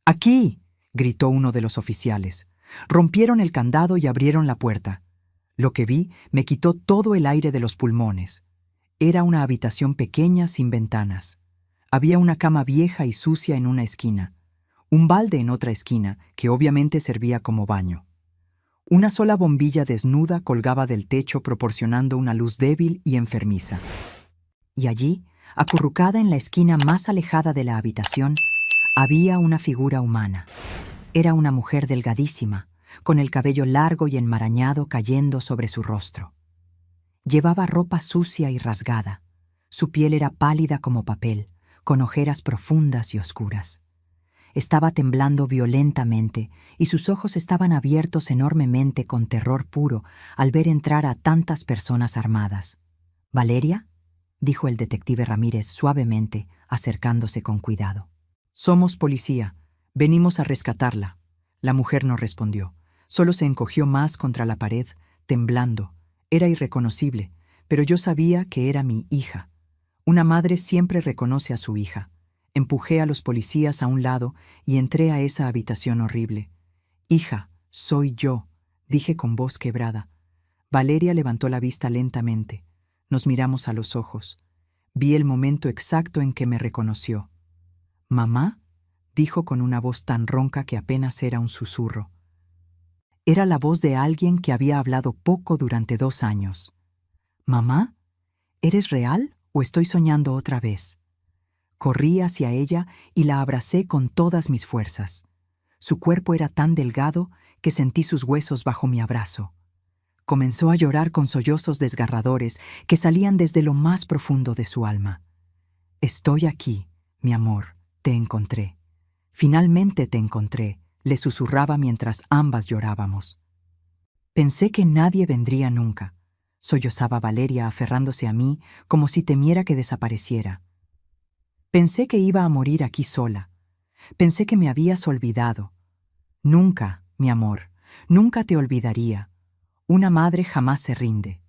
«¡Aquí!», gritó uno de los oficiales. Rompieron el candado y abrieron la puerta. Lo que vi me quitó todo el aire de los pulmones. Era una habitación pequeña sin ventanas. Había una cama vieja y sucia en una esquina, un balde en otra esquina, que obviamente servía como baño. Una sola bombilla desnuda colgaba del techo proporcionando una luz débil y enfermiza. Y allí, acurrucada en la esquina más alejada de la habitación, había una figura humana. Era una mujer delgadísima, con el cabello largo y enmarañado cayendo sobre su rostro. Llevaba ropa sucia y rasgada. Su piel era pálida como papel, con ojeras profundas y oscuras. Estaba temblando violentamente y sus ojos estaban abiertos enormemente con terror puro al ver entrar a tantas personas armadas. «¿Valeria?», dijo el detective Ramírez suavemente, acercándose con cuidado. «Somos policía. Venimos a rescatarla». La mujer no respondió. Solo se encogió más contra la pared, temblando. Era irreconocible, pero yo sabía que era mi hija. Una madre siempre reconoce a su hija. Empujé a los policías a un lado y entré a esa habitación horrible. «Hija, soy yo», dije con voz quebrada. Valeria levantó la vista lentamente. Nos miramos a los ojos. Vi el momento exacto en que me reconoció. «¿Mamá?», dijo con una voz tan ronca que apenas era un susurro. Era la voz de alguien que había hablado poco durante 2 años. «¿Mamá? ¿Eres real o estoy soñando otra vez?». Corrí hacia ella y la abracé con todas mis fuerzas. Su cuerpo era tan delgado que sentí sus huesos bajo mi abrazo. Comenzó a llorar con sollozos desgarradores que salían desde lo más profundo de su alma. «Estoy aquí, mi amor, te encontré. Finalmente te encontré», le susurraba mientras ambas llorábamos. «Pensé que nadie vendría nunca», sollozaba Valeria aferrándose a mí como si temiera que desapareciera. «Pensé que iba a morir aquí sola. Pensé que me habías olvidado. Nunca, mi amor, nunca te olvidaría. Una madre jamás se rinde».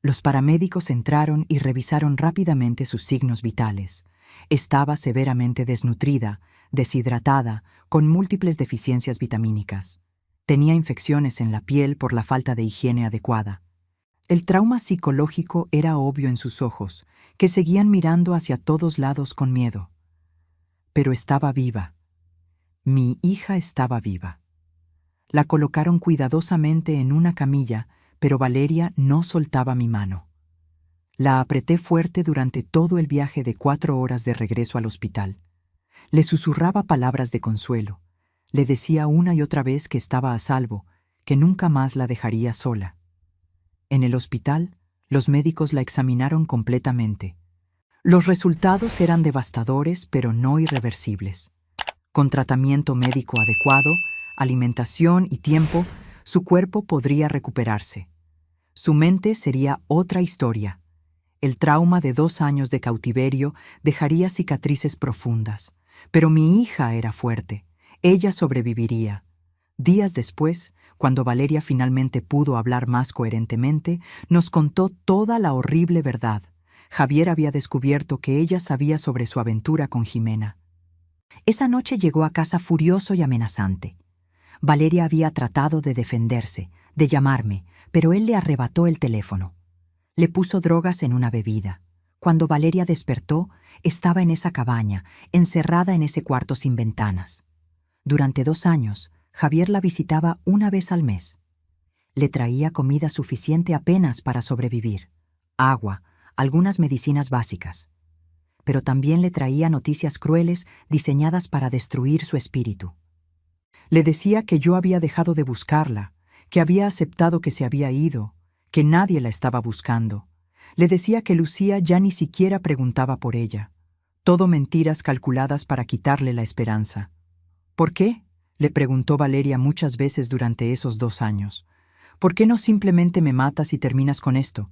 Los paramédicos entraron y revisaron rápidamente sus signos vitales. Estaba severamente desnutrida, deshidratada, con múltiples deficiencias vitamínicas. Tenía infecciones en la piel por la falta de higiene adecuada. El trauma psicológico era obvio en sus ojos, que seguían mirando hacia todos lados con miedo. Pero estaba viva. Mi hija estaba viva. La colocaron cuidadosamente en una camilla, pero Valeria no soltaba mi mano. La apreté fuerte durante todo el viaje de 4 horas de regreso al hospital. Le susurraba palabras de consuelo. Le decía una y otra vez que estaba a salvo, que nunca más la dejaría sola. En el hospital, los médicos la examinaron completamente. Los resultados eran devastadores, pero no irreversibles. Con tratamiento médico adecuado, alimentación y tiempo, su cuerpo podría recuperarse. Su mente sería otra historia. El trauma de 2 años de cautiverio dejaría cicatrices profundas. Pero mi hija era fuerte. Ella sobreviviría. Días después, cuando Valeria finalmente pudo hablar más coherentemente, nos contó toda la horrible verdad. Javier había descubierto que ella sabía sobre su aventura con Jimena. Esa noche llegó a casa furioso y amenazante. Valeria había tratado de defenderse, de llamarme, pero él le arrebató el teléfono. Le puso drogas en una bebida. Cuando Valeria despertó, estaba en esa cabaña, encerrada en ese cuarto sin ventanas. Durante 2 años, Javier la visitaba una vez al mes. Le traía comida suficiente apenas para sobrevivir, agua, algunas medicinas básicas. Pero también le traía noticias crueles diseñadas para destruir su espíritu. Le decía que yo había dejado de buscarla, que había aceptado que se había ido, que nadie la estaba buscando. Le decía que Lucía ya ni siquiera preguntaba por ella. Todo mentiras calculadas para quitarle la esperanza. ¿Por qué?, le preguntó Valeria muchas veces durante esos 2 años. ¿Por qué no simplemente me matas y terminas con esto?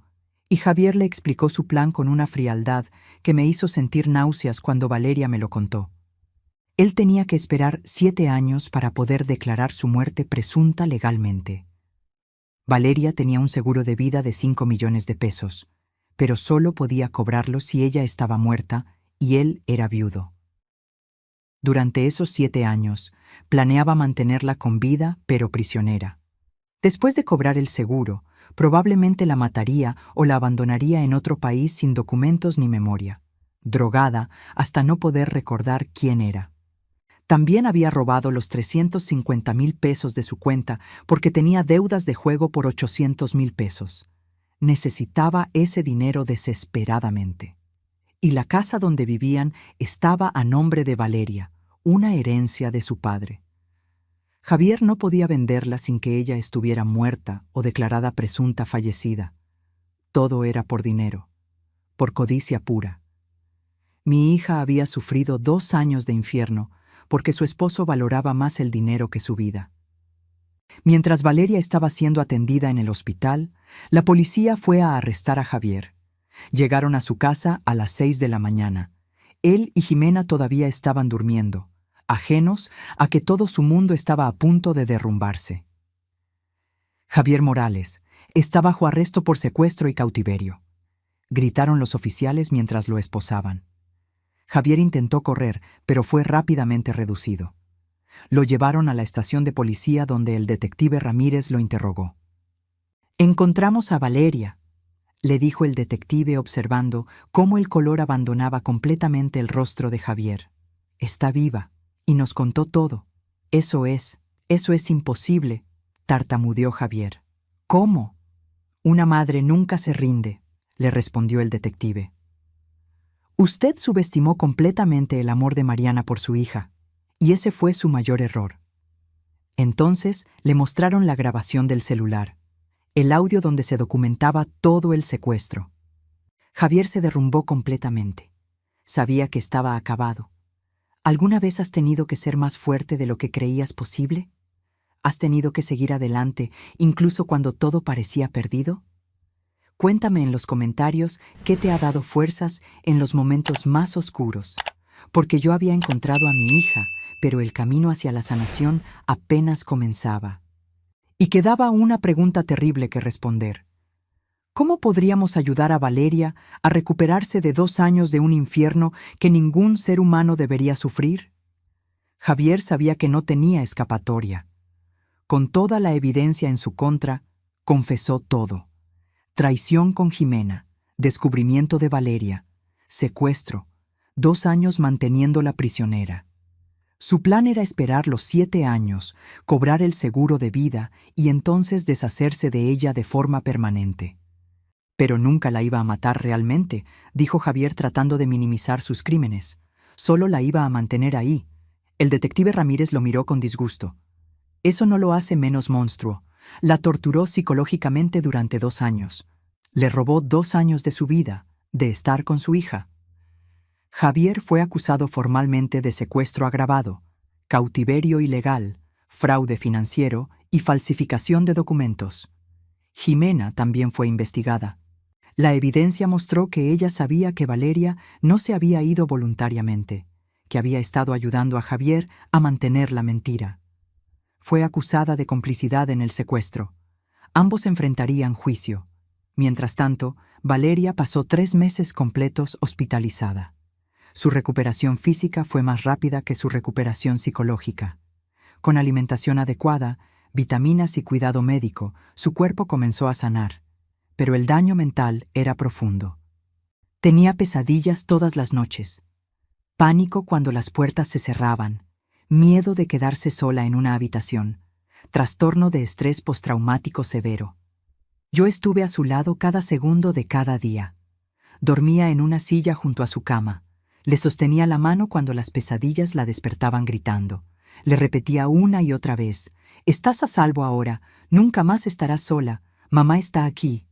Y Javier le explicó su plan con una frialdad que me hizo sentir náuseas cuando Valeria me lo contó. Él tenía que esperar 7 años para poder declarar su muerte presunta legalmente. Valeria tenía un seguro de vida de 5 millones de pesos, pero solo podía cobrarlo si ella estaba muerta y él era viudo. Durante esos 7 años, planeaba mantenerla con vida, pero prisionera. Después de cobrar el seguro, probablemente la mataría o la abandonaría en otro país sin documentos ni memoria, drogada hasta no poder recordar quién era. También había robado los 350,000 pesos de su cuenta porque tenía deudas de juego por 800,000 pesos. Necesitaba ese dinero desesperadamente. Y la casa donde vivían estaba a nombre de Valeria, una herencia de su padre. Javier no podía venderla sin que ella estuviera muerta o declarada presunta fallecida. Todo era por dinero, por codicia pura. Mi hija había sufrido 2 años de infierno porque su esposo valoraba más el dinero que su vida. Mientras Valeria estaba siendo atendida en el hospital, la policía fue a arrestar a Javier. Llegaron a su casa a las 6 de la mañana. Él y Jimena todavía estaban durmiendo, ajenos a que todo su mundo estaba a punto de derrumbarse. Javier Morales está bajo arresto por secuestro y cautiverio, gritaron los oficiales mientras lo esposaban. Javier intentó correr, pero fue rápidamente reducido. Lo llevaron a la estación de policía donde el detective Ramírez lo interrogó. «Encontramos a Valeria», le dijo el detective observando cómo el color abandonaba completamente el rostro de Javier. «Está viva, y nos contó todo». Eso es imposible», tartamudeó Javier. «¿Cómo?» «Una madre nunca se rinde», le respondió el detective. «Usted subestimó completamente el amor de Mariana por su hija, y ese fue su mayor error». Entonces le mostraron la grabación del celular, el audio donde se documentaba todo el secuestro. Javier se derrumbó completamente. Sabía que estaba acabado. ¿Alguna vez has tenido que ser más fuerte de lo que creías posible? ¿Has tenido que seguir adelante incluso cuando todo parecía perdido? Cuéntame en los comentarios qué te ha dado fuerzas en los momentos más oscuros, porque yo había encontrado a mi hija, pero el camino hacia la sanación apenas comenzaba. Y quedaba una pregunta terrible que responder. ¿Cómo podríamos ayudar a Valeria a recuperarse de 2 años de un infierno que ningún ser humano debería sufrir? Javier sabía que no tenía escapatoria. Con toda la evidencia en su contra, confesó todo. Traición con Jimena, descubrimiento de Valeria, secuestro, 2 años manteniéndola prisionera. Su plan era esperar los 7 años, cobrar el seguro de vida y entonces deshacerse de ella de forma permanente. Pero nunca la iba a matar realmente, dijo Javier tratando de minimizar sus crímenes. Solo la iba a mantener ahí. El detective Ramírez lo miró con disgusto. Eso no lo hace menos monstruo. La torturó psicológicamente durante 2 años. Le robó 2 años de su vida, de estar con su hija. Javier fue acusado formalmente de secuestro agravado, cautiverio ilegal, fraude financiero y falsificación de documentos. Jimena también fue investigada. La evidencia mostró que ella sabía que Valeria no se había ido voluntariamente, que había estado ayudando a Javier a mantener la mentira. Fue acusada de complicidad en el secuestro. Ambos enfrentarían juicio. Mientras tanto, Valeria pasó 3 meses completos hospitalizada. Su recuperación física fue más rápida que su recuperación psicológica. Con alimentación adecuada, vitaminas y cuidado médico, su cuerpo comenzó a sanar. Pero el daño mental era profundo. Tenía pesadillas todas las noches. Pánico cuando las puertas se cerraban. Miedo de quedarse sola en una habitación. Trastorno de estrés postraumático severo. Yo estuve a su lado cada segundo de cada día. Dormía en una silla junto a su cama. Le sostenía la mano cuando las pesadillas la despertaban gritando. Le repetía una y otra vez: «Estás a salvo ahora, nunca más estarás sola, mamá está aquí».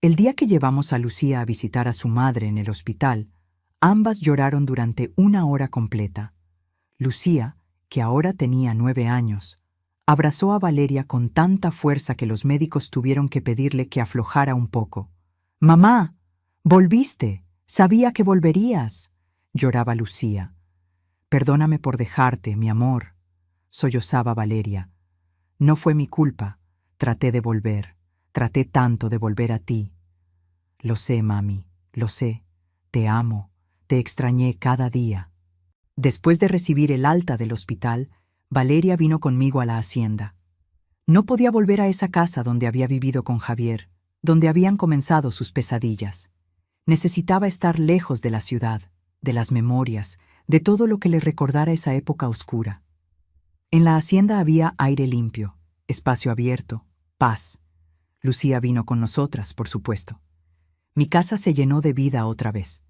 El día que llevamos a Lucía a visitar a su madre en el hospital, ambas lloraron durante 1 hora completa. Lucía, que ahora tenía 9 años, abrazó a Valeria con tanta fuerza que los médicos tuvieron que pedirle que aflojara un poco. «Mamá, volviste, sabía que volverías», lloraba Lucía. «Perdóname por dejarte, mi amor», sollozaba Valeria. «No fue mi culpa, traté de volver, traté tanto de volver a ti». «Lo sé, mami, lo sé, te amo, te extrañé cada día». Después de recibir el alta del hospital, Valeria vino conmigo a la hacienda. No podía volver a esa casa donde había vivido con Javier, donde habían comenzado sus pesadillas. Necesitaba estar lejos de la ciudad, de las memorias, de todo lo que le recordara esa época oscura. En la hacienda había aire limpio, espacio abierto, paz. Lucía vino con nosotras, por supuesto. Mi casa se llenó de vida otra vez.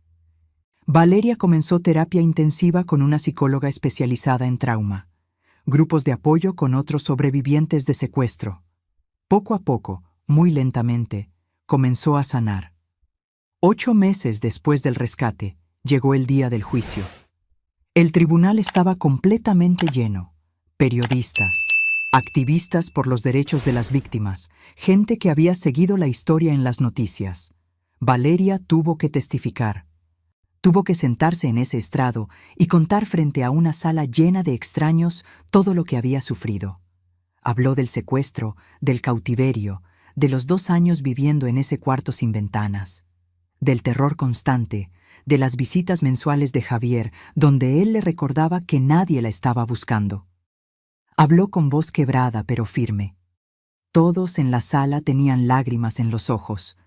Valeria comenzó terapia intensiva con una psicóloga especializada en trauma, grupos de apoyo con otros sobrevivientes de secuestro. Poco a poco, muy lentamente, comenzó a sanar. 8 meses después del rescate, llegó el día del juicio. El tribunal estaba completamente lleno. Periodistas, activistas por los derechos de las víctimas, gente que había seguido la historia en las noticias. Valeria tuvo que testificar. Tuvo que sentarse en ese estrado y contar frente a una sala llena de extraños todo lo que había sufrido. Habló del secuestro, del cautiverio, de los 2 años viviendo en ese cuarto sin ventanas, del terror constante, de las visitas mensuales de Javier, donde él le recordaba que nadie la estaba buscando. Habló con voz quebrada pero firme. Todos en la sala tenían lágrimas en los ojos.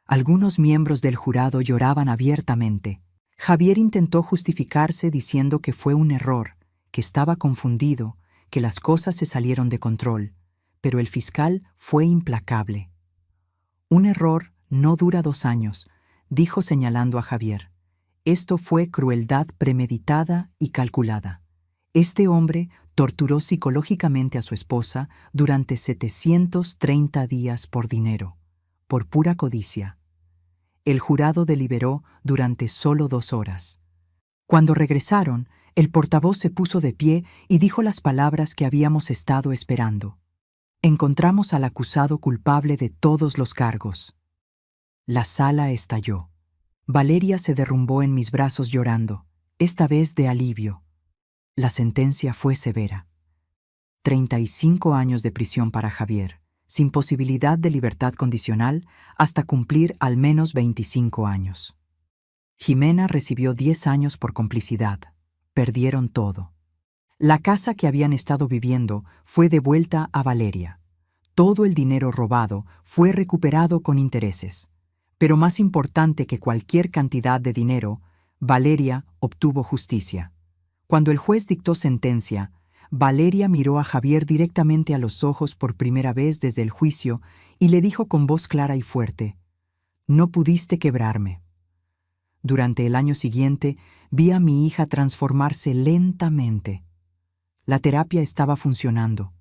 Algunos miembros del jurado lloraban abiertamente. Javier intentó justificarse diciendo que fue un error, que estaba confundido, que las cosas se salieron de control, pero el fiscal fue implacable. «Un error no dura 2 años», dijo señalando a Javier. «Esto fue crueldad premeditada y calculada. Este hombre torturó psicológicamente a su esposa durante 730 días por dinero, por pura codicia». El jurado deliberó durante solo 2 horas. Cuando regresaron, el portavoz se puso de pie y dijo las palabras que habíamos estado esperando. «Encontramos al acusado culpable de todos los cargos». La sala estalló. Valeria se derrumbó en mis brazos llorando, esta vez de alivio. La sentencia fue severa. 35 años de prisión para Javier, sin posibilidad de libertad condicional hasta cumplir al menos 25 años. Jimena recibió 10 años por complicidad. Perdieron todo. La casa que habían estado viviendo fue devuelta a Valeria. Todo el dinero robado fue recuperado con intereses. Pero más importante que cualquier cantidad de dinero, Valeria obtuvo justicia. Cuando el juez dictó sentencia, Valeria miró a Javier directamente a los ojos por primera vez desde el juicio y le dijo con voz clara y fuerte: «No pudiste quebrarme». Durante el año siguiente, vi a mi hija transformarse lentamente. La terapia estaba funcionando.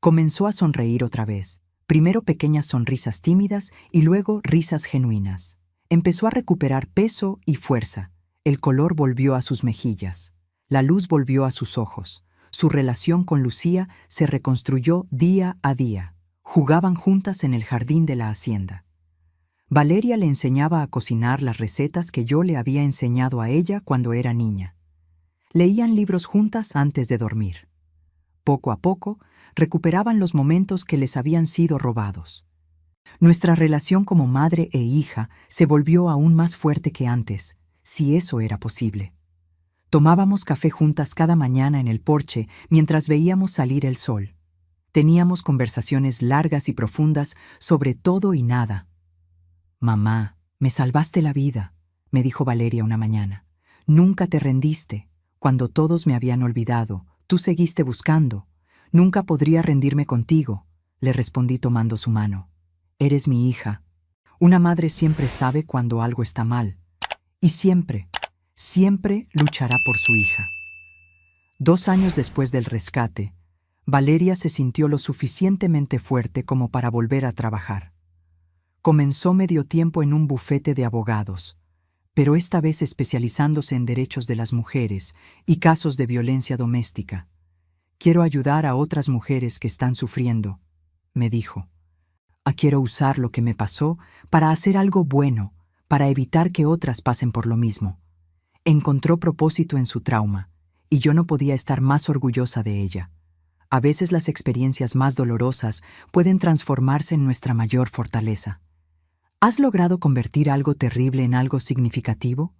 Comenzó a sonreír otra vez, primero pequeñas sonrisas tímidas y luego risas genuinas. Empezó a recuperar peso y fuerza. El color volvió a sus mejillas. La luz volvió a sus ojos. Su relación con Lucía se reconstruyó día a día. Jugaban juntas en el jardín de la hacienda. Valeria le enseñaba a cocinar las recetas que yo le había enseñado a ella cuando era niña. Leían libros juntas antes de dormir. Poco a poco, recuperaban los momentos que les habían sido robados. Nuestra relación como madre e hija se volvió aún más fuerte que antes, si eso era posible. Tomábamos café juntas cada mañana en el porche mientras veíamos salir el sol. Teníamos conversaciones largas y profundas sobre todo y nada. «Mamá, me salvaste la vida», me dijo Valeria una mañana. «Nunca te rendiste. Cuando todos me habían olvidado, tú seguiste buscando. Nunca podría rendirme contigo», le respondí tomando su mano. «Eres mi hija. Una madre siempre sabe cuando algo está mal. Y siempre, siempre luchará por su hija». 2 años después del rescate, Valeria se sintió lo suficientemente fuerte como para volver a trabajar. Comenzó medio tiempo en un bufete de abogados, pero esta vez especializándose en derechos de las mujeres y casos de violencia doméstica. «Quiero ayudar a otras mujeres que están sufriendo», me dijo. «Quiero usar lo que me pasó para hacer algo bueno, para evitar que otras pasen por lo mismo». Encontró propósito en su trauma, y yo no podía estar más orgullosa de ella. A veces las experiencias más dolorosas pueden transformarse en nuestra mayor fortaleza. ¿Has logrado convertir algo terrible en algo significativo?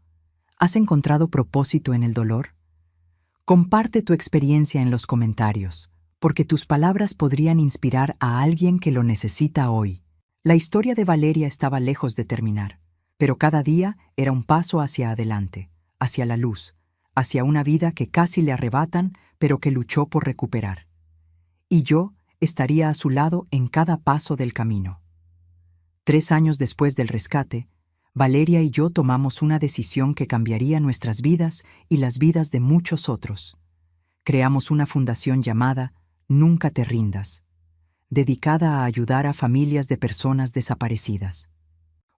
¿Has encontrado propósito en el dolor? Comparte tu experiencia en los comentarios, porque tus palabras podrían inspirar a alguien que lo necesita hoy. La historia de Valeria estaba lejos de terminar, pero cada día era un paso hacia adelante, hacia la luz, hacia una vida que casi le arrebatan, pero que luchó por recuperar. Y yo estaría a su lado en cada paso del camino. 3 años después del rescate, Valeria y yo tomamos una decisión que cambiaría nuestras vidas y las vidas de muchos otros. Creamos una fundación llamada Nunca te rindas, dedicada a ayudar a familias de personas desaparecidas.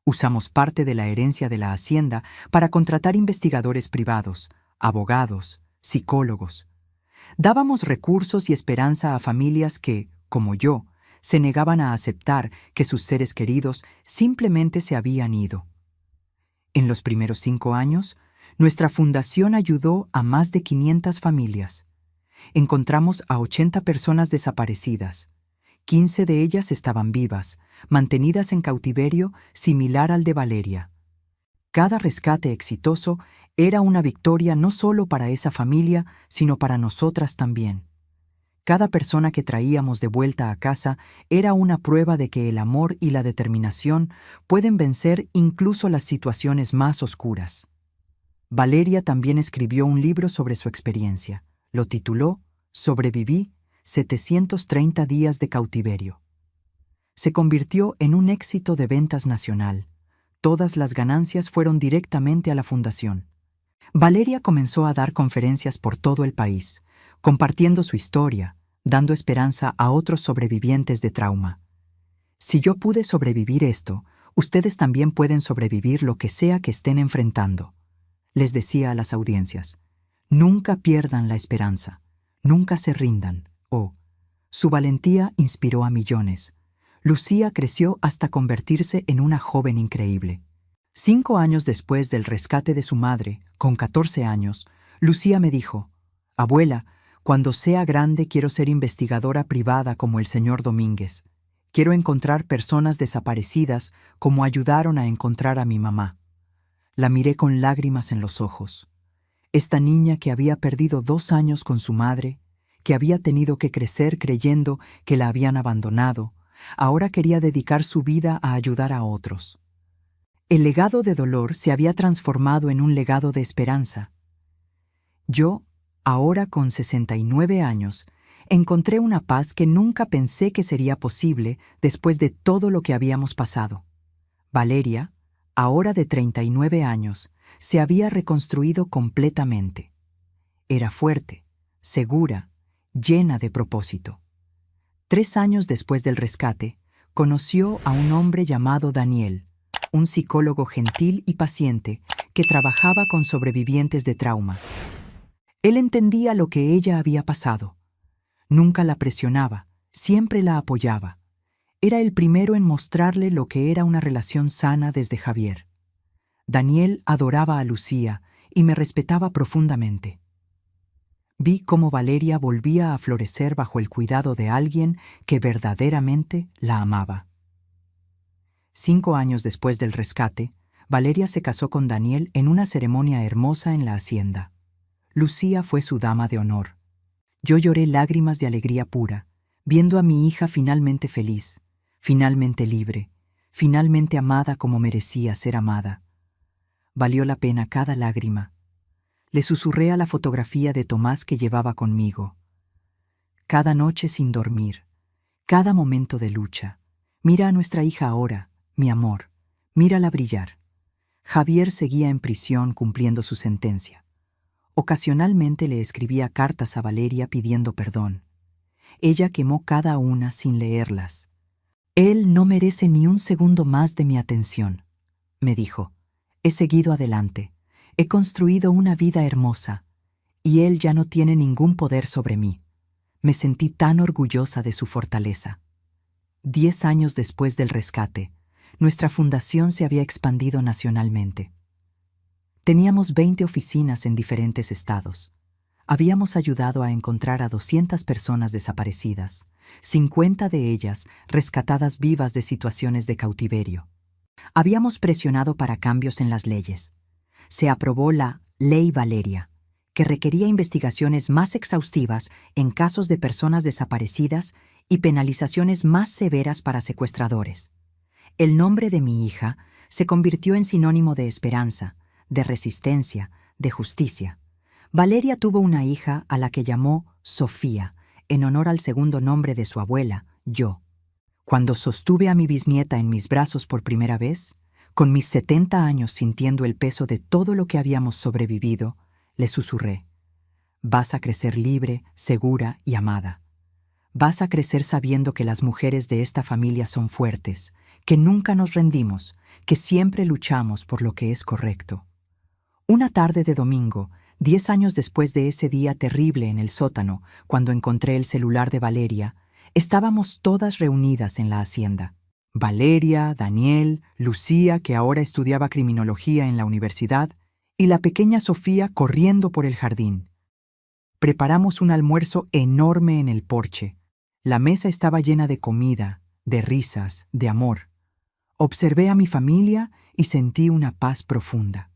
Usamos parte de la herencia de la hacienda para contratar investigadores privados, abogados, psicólogos. Dábamos recursos y esperanza a familias que, como yo, se negaban a aceptar que sus seres queridos simplemente se habían ido. En los primeros 5 años, nuestra fundación ayudó a más de 500 familias. Encontramos a 80 personas desaparecidas. 15 de ellas estaban vivas, mantenidas en cautiverio similar al de Valeria. Cada rescate exitoso era una victoria no solo para esa familia, sino para nosotras también. Cada persona que traíamos de vuelta a casa era una prueba de que el amor y la determinación pueden vencer incluso las situaciones más oscuras. Valeria también escribió un libro sobre su experiencia. Lo tituló «Sobreviví 730 días de cautiverio». Se convirtió en un éxito de ventas nacional. Todas las ganancias fueron directamente a la fundación. Valeria comenzó a dar conferencias por todo el país, compartiendo su historia, dando esperanza a otros sobrevivientes de trauma. Si yo pude sobrevivir esto, ustedes también pueden sobrevivir lo que sea que estén enfrentando. Les decía a las audiencias, nunca pierdan la esperanza, nunca se rindan. Su valentía inspiró a millones. Lucía creció hasta convertirse en una joven increíble. 5 años después del rescate de su madre, con 14 años, Lucía me dijo, «Abuela, cuando sea grande quiero ser investigadora privada como el señor Domínguez. Quiero encontrar personas desaparecidas como ayudaron a encontrar a mi mamá». La miré con lágrimas en los ojos. Esta niña que había perdido 2 años con su madre, que había tenido que crecer creyendo que la habían abandonado, ahora quería dedicar su vida a ayudar a otros. El legado de dolor se había transformado en un legado de esperanza. Yo, ahora con 69 años, encontré una paz que nunca pensé que sería posible después de todo lo que habíamos pasado. Valeria, ahora de 39 años, se había reconstruido completamente. Era fuerte, segura, llena de propósito. 3 años después del rescate, conoció a un hombre llamado Daniel, un psicólogo gentil y paciente que trabajaba con sobrevivientes de trauma. Él entendía lo que ella había pasado. Nunca la presionaba, siempre la apoyaba. Era el primero en mostrarle lo que era una relación sana desde Javier. Daniel adoraba a Lucía y me respetaba profundamente. Vi cómo Valeria volvía a florecer bajo el cuidado de alguien que verdaderamente la amaba. 5 años después del rescate, Valeria se casó con Daniel en una ceremonia hermosa en la hacienda. Lucía fue su dama de honor. Yo lloré lágrimas de alegría pura, viendo a mi hija finalmente feliz, finalmente libre, finalmente amada como merecía ser amada. Valió la pena cada lágrima. Le susurré a la fotografía de Tomás que llevaba conmigo. Cada noche sin dormir, cada momento de lucha. Mira a nuestra hija ahora, mi amor, mírala brillar. Javier seguía en prisión cumpliendo su sentencia. Ocasionalmente le escribía cartas a Valeria pidiendo perdón. Ella quemó cada una sin leerlas. Él no merece ni un segundo más de mi atención, me dijo. He seguido adelante. He construido una vida hermosa, y él ya no tiene ningún poder sobre mí. Me sentí tan orgullosa de su fortaleza. 10 años después del rescate, nuestra fundación se había expandido nacionalmente. Teníamos 20 oficinas en diferentes estados. Habíamos ayudado a encontrar a 200 personas desaparecidas, 50 de ellas rescatadas vivas de situaciones de cautiverio. Habíamos presionado para cambios en las leyes. Se aprobó la Ley Valeria, que requería investigaciones más exhaustivas en casos de personas desaparecidas y penalizaciones más severas para secuestradores. El nombre de mi hija se convirtió en sinónimo de esperanza, de resistencia, de justicia. Valeria tuvo una hija a la que llamó Sofía, en honor al segundo nombre de su abuela, yo. Cuando sostuve a mi bisnieta en mis brazos por primera vez, con mis 70 años sintiendo el peso de todo lo que habíamos sobrevivido, le susurré: vas a crecer libre, segura y amada. Vas a crecer sabiendo que las mujeres de esta familia son fuertes, que nunca nos rendimos, que siempre luchamos por lo que es correcto. Una tarde de domingo, 10 años después de ese día terrible en el sótano, cuando encontré el celular de Valeria, estábamos todas reunidas en la hacienda. Valeria, Daniel, Lucía, que ahora estudiaba criminología en la universidad, y la pequeña Sofía corriendo por el jardín. Preparamos un almuerzo enorme en el porche. La mesa estaba llena de comida, de risas, de amor. Observé a mi familia y sentí una paz profunda.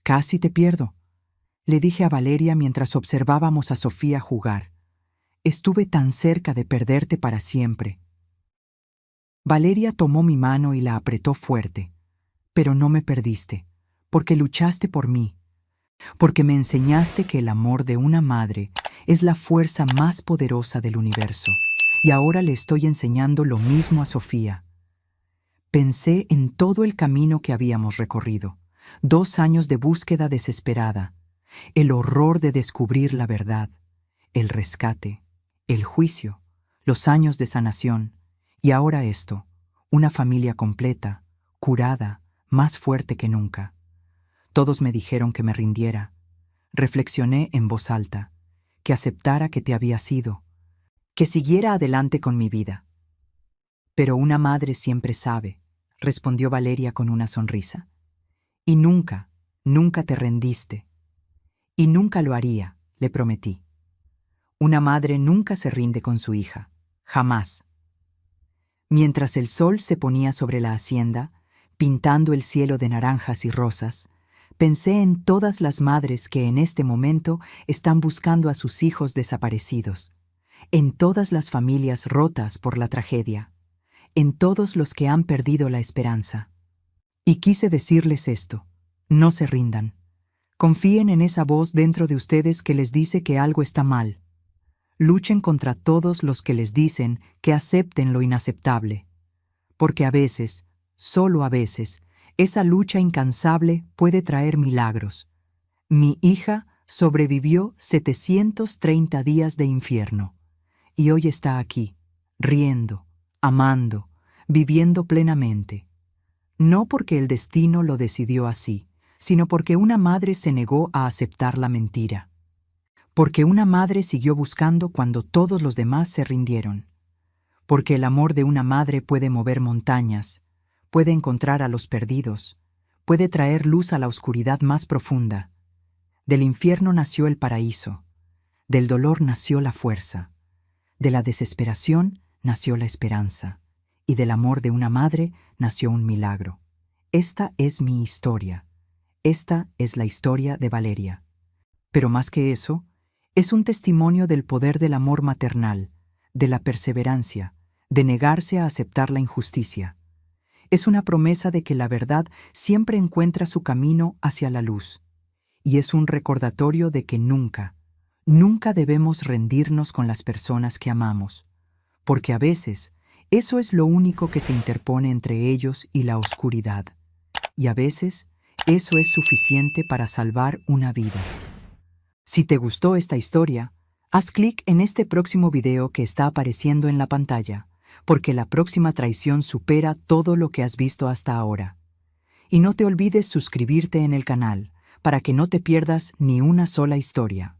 Casi te pierdo, le dije a Valeria mientras observábamos a Sofía jugar. Estuve tan cerca de perderte para siempre. Valeria tomó mi mano y la apretó fuerte. Pero no me perdiste, porque luchaste por mí, porque me enseñaste que el amor de una madre es la fuerza más poderosa del universo, y ahora le estoy enseñando lo mismo a Sofía. Pensé en todo el camino que habíamos recorrido, 2 años de búsqueda desesperada, el horror de descubrir la verdad, el rescate, el juicio, los años de sanación, y ahora esto, una familia completa, curada, más fuerte que nunca. Todos me dijeron que me rindiera. Reflexioné en voz alta, que aceptara que te había sido, que siguiera adelante con mi vida. Pero una madre siempre sabe, respondió Valeria con una sonrisa. Y nunca, nunca te rendiste. Y nunca lo haría, le prometí. Una madre nunca se rinde con su hija, jamás. Mientras el sol se ponía sobre la hacienda, pintando el cielo de naranjas y rosas, Pensé en todas las madres que en este momento están buscando a sus hijos desaparecidos, en todas las familias rotas por la tragedia, en todos los que han perdido la esperanza. Y quise decirles esto: no se rindan. Confíen en esa voz dentro de ustedes que les dice que algo está mal. Luchen contra todos los que les dicen que acepten lo inaceptable. Porque a veces, solo a veces, esa lucha incansable puede traer milagros. Mi hija sobrevivió 730 días de infierno. Y hoy está aquí, riendo, amando, viviendo plenamente. No porque el destino lo decidió así, sino porque una madre se negó a aceptar la mentira. Porque una madre siguió buscando cuando todos los demás se rindieron. Porque el amor de una madre puede mover montañas, puede encontrar a los perdidos, puede traer luz a la oscuridad más profunda. Del infierno nació el paraíso, del dolor nació la fuerza, de la desesperación nació la esperanza, y del amor de una madre nació un milagro. Esta es mi historia. Esta es la historia de Valeria. Pero más que eso, es un testimonio del poder del amor maternal, de la perseverancia, de negarse a aceptar la injusticia. Es una promesa de que la verdad siempre encuentra su camino hacia la luz. Y es un recordatorio de que nunca, nunca debemos rendirnos con las personas que amamos, porque a veces eso es lo único que se interpone entre ellos y la oscuridad. Y a veces eso es suficiente para salvar una vida. Si te gustó esta historia, haz clic en este próximo video que está apareciendo en la pantalla, porque la próxima traición supera todo lo que has visto hasta ahora. Y no te olvides suscribirte en el canal, para que no te pierdas ni una sola historia.